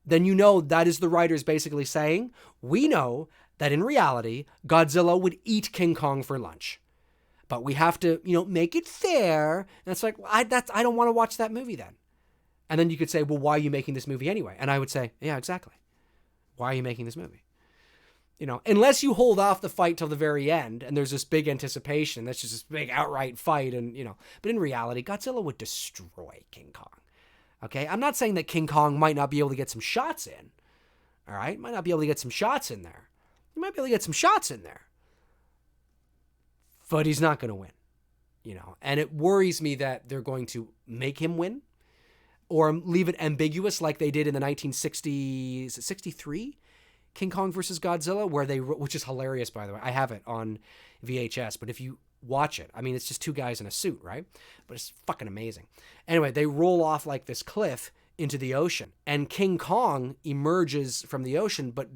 then that is the writers basically saying, we know that in reality, Godzilla would eat King Kong for lunch. But we have to, make it fair. And it's like, I don't want to watch that movie then. And then you could say, well, why are you making this movie anyway? And I would say, yeah, exactly. Why are you making this movie? Unless you hold off the fight till the very end and there's this big anticipation, that's just this big outright fight. And, but in reality, Godzilla would destroy King Kong. Okay. I'm not saying that King Kong might not be able to get some shots in. All right. Might not be able to get some shots in there. He might be able to get some shots in there, but he's not going to win, and it worries me that they're going to make him win or leave it ambiguous like they did in the 1960s, 63 King Kong versus Godzilla, which is hilarious, by the way. I have it on VHS, but if you watch it, I mean, it's just two guys in a suit, right? But it's fucking amazing. Anyway, they roll off like this cliff into the ocean, and King Kong emerges from the ocean, but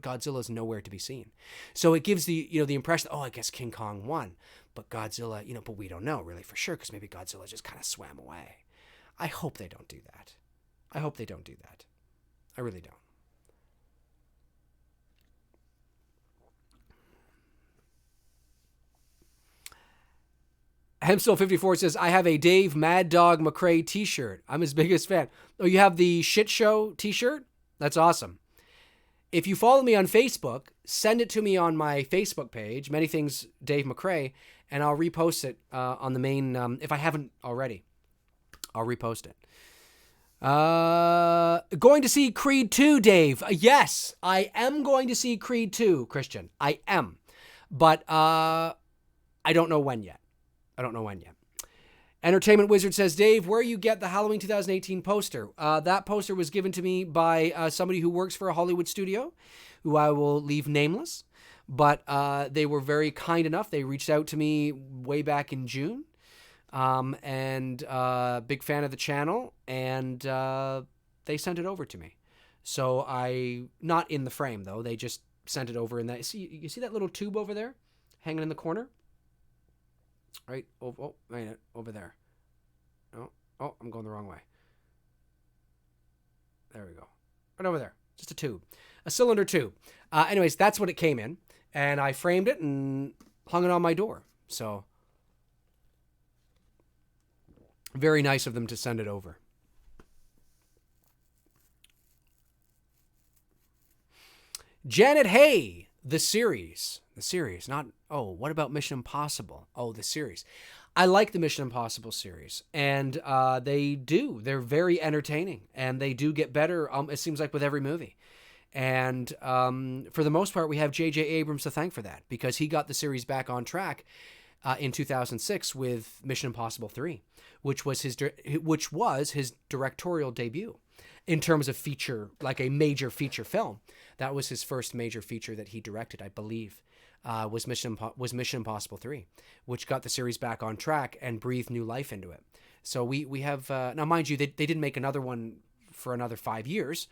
Godzilla's nowhere to be seen. So it gives the impression, I guess King Kong won, but Godzilla, but we don't know really for sure, because maybe Godzilla just kind of swam away. I hope they don't do that. I really don't. Hemstill54 says, I have a Dave Mad Dog McRae t-shirt. I'm his biggest fan. Oh, you have the Shit Show t-shirt? That's awesome. If you follow me on Facebook, send it to me on my Facebook page, Many Things Dave McRae, and I'll repost it on the main, if I haven't already. I'll repost it. Going to see Creed 2, Dave. Yes, I am going to see Creed 2, Christian. I am. But I don't know when yet. Entertainment Wizard says, Dave, where you get the Halloween 2018 poster? That poster was given to me by somebody who works for a Hollywood studio, who I will leave nameless. But they were very kind enough. They reached out to me way back in June. And big fan of the channel. And they sent it over to me. So not in the frame, though. They just sent it over in that. You see that little tube over there hanging in the corner? Right, right over there. Oh, I'm going the wrong way. There we go. Right over there. Just a tube. A cylinder tube. Anyways, that's what it came in. And I framed it and hung it on my door. So, very nice of them to send it over. Janet Hay, the series, not, what about Mission Impossible? The series. I like the Mission Impossible series, and they're very entertaining, and they do get better, it seems like, with every movie. And for the most part, we have J.J. Abrams to thank for that, because he got the series back on track in 2006 with Mission Impossible 3, which was his directorial debut in terms of feature, like a major feature film. That was his first major feature that he directed, I believe, was Mission Impossible 3, which got the series back on track and breathed new life into it. So we have, now mind you, they didn't make another one for another 5 years,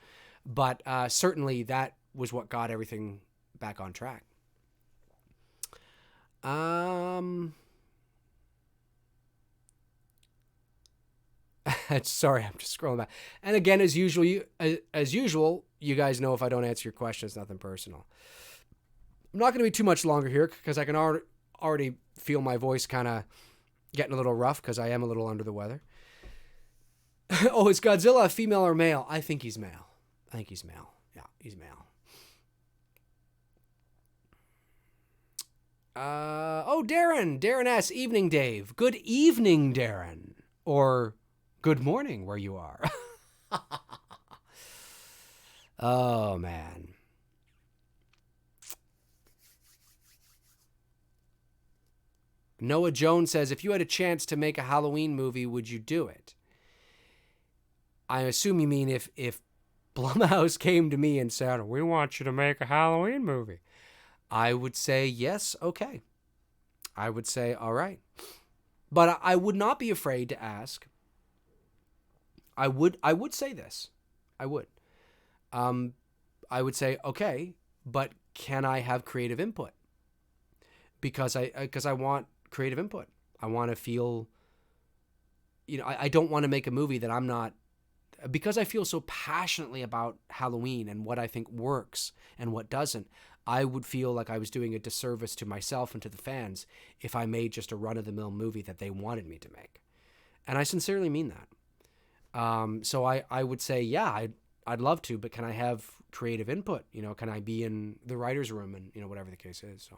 but certainly that was what got everything back on track. Sorry, I'm just scrolling back. And again, as usual, you guys know if I don't answer your question, it's nothing personal. I'm not going to be too much longer here because I can already feel my voice kind of getting a little rough because I am a little under the weather. Is Godzilla a female or male? I think he's male. Yeah, he's male. Darren S. Evening, Dave. Good evening, Darren. Or good morning, where you are. Oh, man. Noah Jones says, if you had a chance to make a Halloween movie, would you do it? I assume you mean if Blumhouse came to me and said, we want you to make a Halloween movie. I would say, yes, okay. I would say, all right. But I would not be afraid to ask. I would say this. I would. I would say, okay, but can I have creative input? Because I want creative input. I want to feel, I don't want to make a movie that I'm not, because I feel so passionately about Halloween and what I think works and what doesn't. I would feel like I was doing a disservice to myself and to the fans if I made just a run-of-the-mill movie that they wanted me to make. And I sincerely mean that. So I would say, yeah, I'd love to, but can I have creative input? Can I be in the writer's room and, whatever the case is. So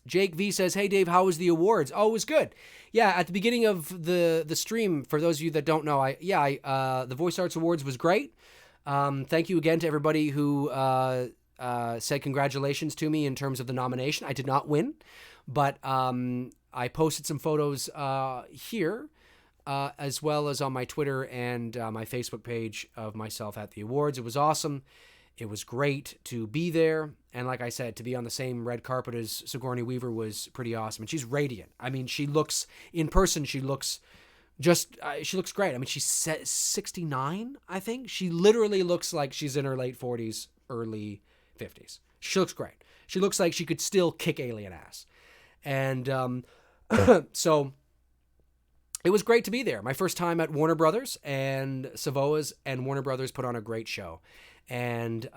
Jake V says, hey, Dave, how was the awards? Oh, it was good. Yeah, at the beginning of the stream, for those of you that don't know, the Voice Arts Awards was great. Thank you again to everybody who said congratulations to me in terms of the nomination. I did not win, but I posted some photos here, as well as on my Twitter and my Facebook page of myself at the awards. It was awesome. It was great to be there. And like I said, to be on the same red carpet as Sigourney Weaver was pretty awesome. And she's radiant. I mean, she looks, in person, she looks great. I mean, she's 69, I think. She literally looks like she's in her late 40s, early 50s. She looks great. She looks like she could still kick alien ass. And so it was great to be there. My first time at Warner Brothers, and Savoa's and Warner Brothers put on a great show. And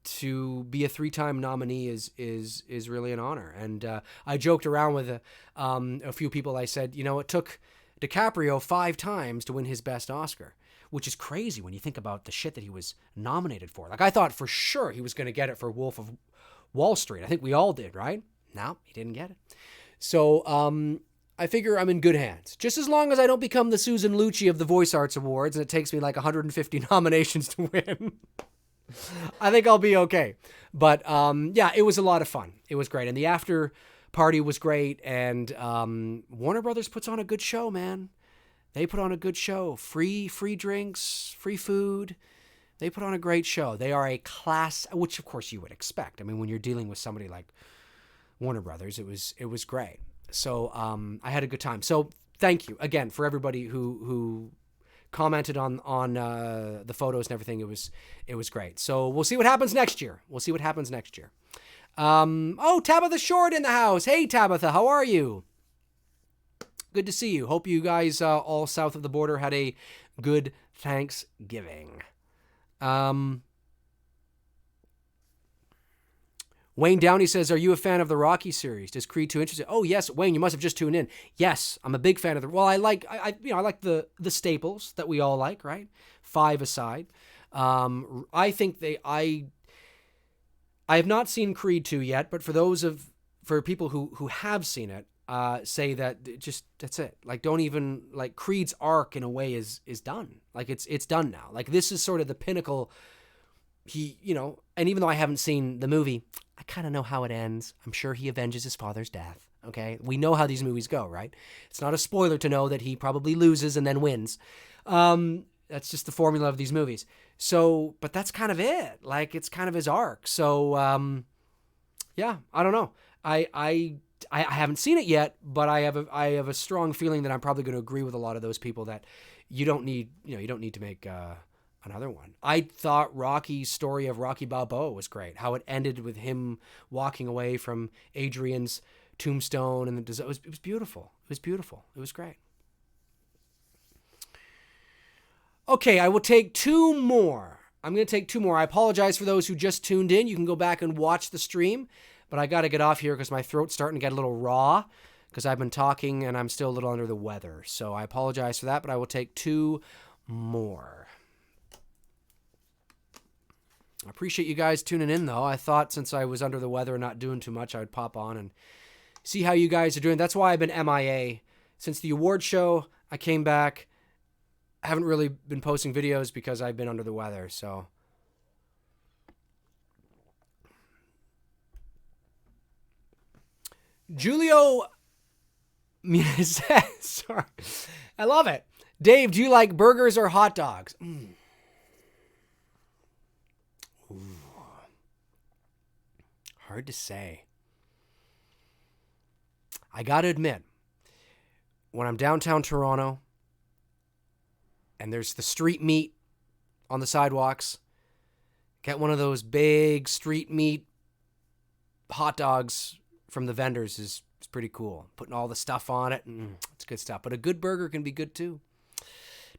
to be a 3-time nominee is really an honor. And I joked around with a few people. I said, it took DiCaprio 5 times to win his best Oscar, which is crazy when you think about the shit that he was nominated for. Like, I thought for sure he was going to get it for Wolf of Wall Street. I think we all did, right? No, he didn't get it. So I figure I'm in good hands. Just as long as I don't become the Susan Lucci of the Voice Arts Awards and it takes me like 150 nominations to win, I think I'll be okay. But yeah, it was a lot of fun. It was great. And the after party was great. And Warner Brothers puts on a good show, man. They put on a good show. Free drinks, free food. They put on a great show. They are a class, which of course you would expect. I mean, when you're dealing with somebody like Warner Brothers, it was great. So I had a good time. So thank you again for everybody who commented on the photos and everything. It was great. So we'll see what happens next year. Oh, Tabitha Short in the house. Hey, Tabitha, how are you? Good to see you. Hope you guys all south of the border had a good Thanksgiving. Wayne Downey says, are you a fan of the Rocky series? Does Creed 2 interest you? Oh, yes. Wayne, you must have just tuned in. Yes, I'm a big fan of I like the staples that we all like, right? 5 aside. I think I have not seen Creed 2 yet, but for people who have seen it, say that that's it. Like, don't even, like, Creed's arc in a way is done. Like, it's done now. Like, this is sort of the pinnacle. And even though I haven't seen the movie, I kind of know how it ends. I'm sure he avenges his father's death. Okay. We know how these movies go, right? It's not a spoiler to know that he probably loses and then wins. That's just the formula of these movies. So, but that's kind of it. Like, it's kind of his arc. So, yeah, I don't know. I haven't seen it yet, but I have a strong feeling that I'm probably going to agree with a lot of those people that you don't need to make, another one. I thought Rocky's story of Rocky Balboa was great. How it ended with him walking away from Adrian's tombstone, and it was beautiful. It was beautiful. It was great. Okay, I will take 2 more. I'm going to take 2 more. I apologize for those who just tuned in. You can go back and watch the stream, but I got to get off here because my throat's starting to get a little raw because I've been talking and I'm still a little under the weather. So I apologize for that, but I will take 2 more. I appreciate you guys tuning in, though. I thought since I was under the weather and not doing too much, I would pop on and see how you guys are doing. That's why I've been MIA. Since the award show, I came back. haven't really been posting videos because I've been under the weather. So Julio sorry. I love it. Dave, do you like burgers or hot dogs? Ooh. Hard to say. I got to admit, when I'm downtown Toronto and there's the street meat on the sidewalks, get one of those big street meat hot dogs from the vendors is pretty cool. Putting all the stuff on it, it's good stuff. But a good burger can be good too.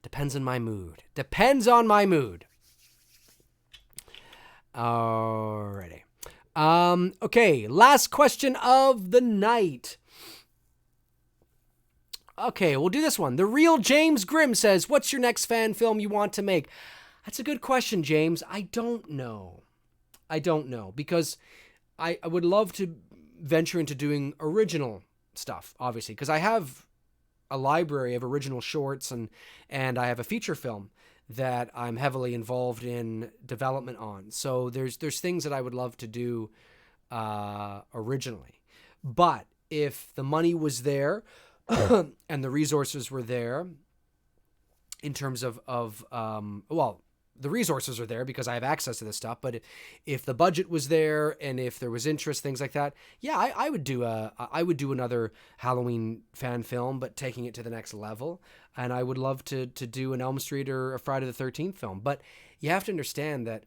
Depends on my mood. Alrighty. Okay, last question of the night. Okay, we'll do this one. The real James Grimm says, what's your next fan film you want to make? That's a good question, James. I don't know because I would love to venture into doing original stuff, obviously, because I have a library of original shorts and I have a feature film that I'm heavily involved in development on. So there's things that I would love to do originally. But if the money was there and the resources were there in terms of the resources are there because I have access to this stuff. But if the budget was there and if there was interest, things like that, yeah, I would do another Halloween fan film, but taking it to the next level. And I would love to do an Elm Street or a Friday the 13th film. But you have to understand that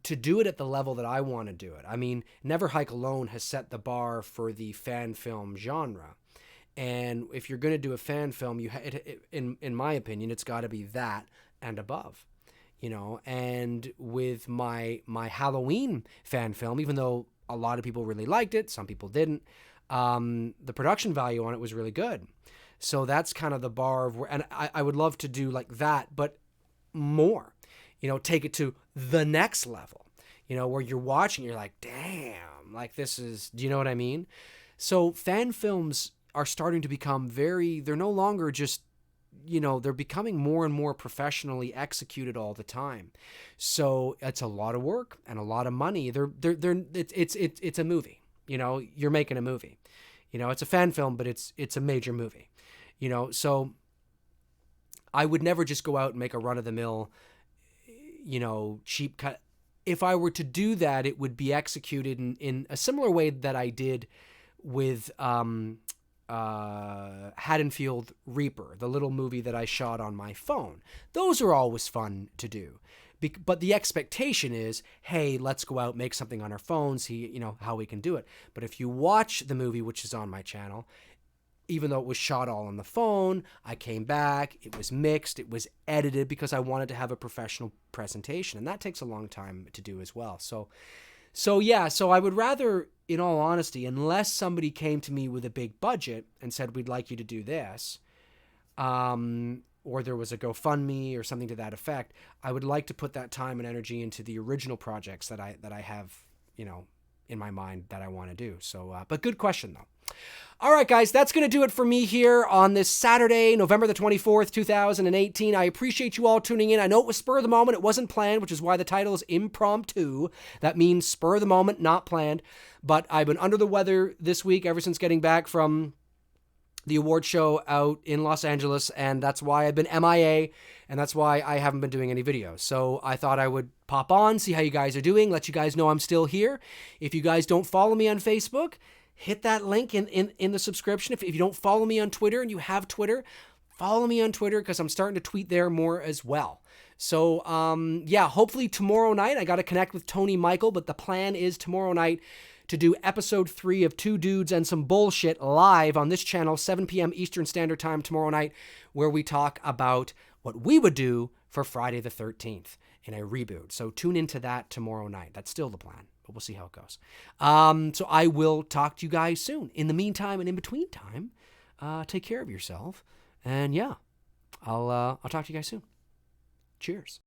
to do it at the level that I want to do it, I mean, Never Hike Alone has set the bar for the fan film genre. And if you're going to do a fan film, in my opinion, it's got to be that and above, and with my Halloween fan film, even though a lot of people really liked it, some people didn't, the production value on it was really good. So that's kind of the bar of where, and I would love to do like that, but more, take it to the next level, where you're watching, you're like, damn, like this is, do you know what I mean? So fan films are starting to become they're no longer just, they're becoming more and more professionally executed all the time. So it's a lot of work and a lot of money. It's a movie, you're making a movie, it's a fan film, but it's a major movie, so I would never just go out and make a run of the mill, cheap cut. If I were to do that, it would be executed in a similar way that I did with, Haddonfield Reaper, the little movie that I shot on my phone. Those are always fun to do. But the expectation is, hey, let's go out, make something on our phone, see, how we can do it. But if you watch the movie, which is on my channel, even though it was shot all on the phone, I came back, it was mixed, it was edited because I wanted to have a professional presentation. And that takes a long time to do as well. So I would rather, in all honesty, unless somebody came to me with a big budget and said, we'd like you to do this, or there was a GoFundMe or something to that effect, I would like to put that time and energy into the original projects that I have, in my mind that I want to do. So, but good question though. All right, guys, that's going to do it for me here on this Saturday, November the 24th, 2018. I appreciate you all tuning in. I know it was spur of the moment. It wasn't planned, which is why the title is Impromptu. That means spur of the moment, not planned. But I've been under the weather this week ever since getting back from the award show out in Los Angeles, and that's why I've been MIA, and that's why I haven't been doing any videos. So I thought I would pop on, see how you guys are doing, let you guys know I'm still here. If you guys don't follow me on Facebook, hit that link in the subscription. If you don't follow me on Twitter and you have Twitter, follow me on Twitter because I'm starting to tweet there more as well. So, hopefully tomorrow night, I got to connect with Tony Michael, but the plan is tomorrow night to do episode 3 of Two Dudes and Some Bullshit live on this channel, 7 p.m. Eastern Standard Time tomorrow night, where we talk about what we would do for Friday the 13th in a reboot. So tune into that tomorrow night. That's still the plan. But we'll see how it goes. So I will talk to you guys soon. In the meantime and in between time, take care of yourself. And yeah, I'll talk to you guys soon. Cheers.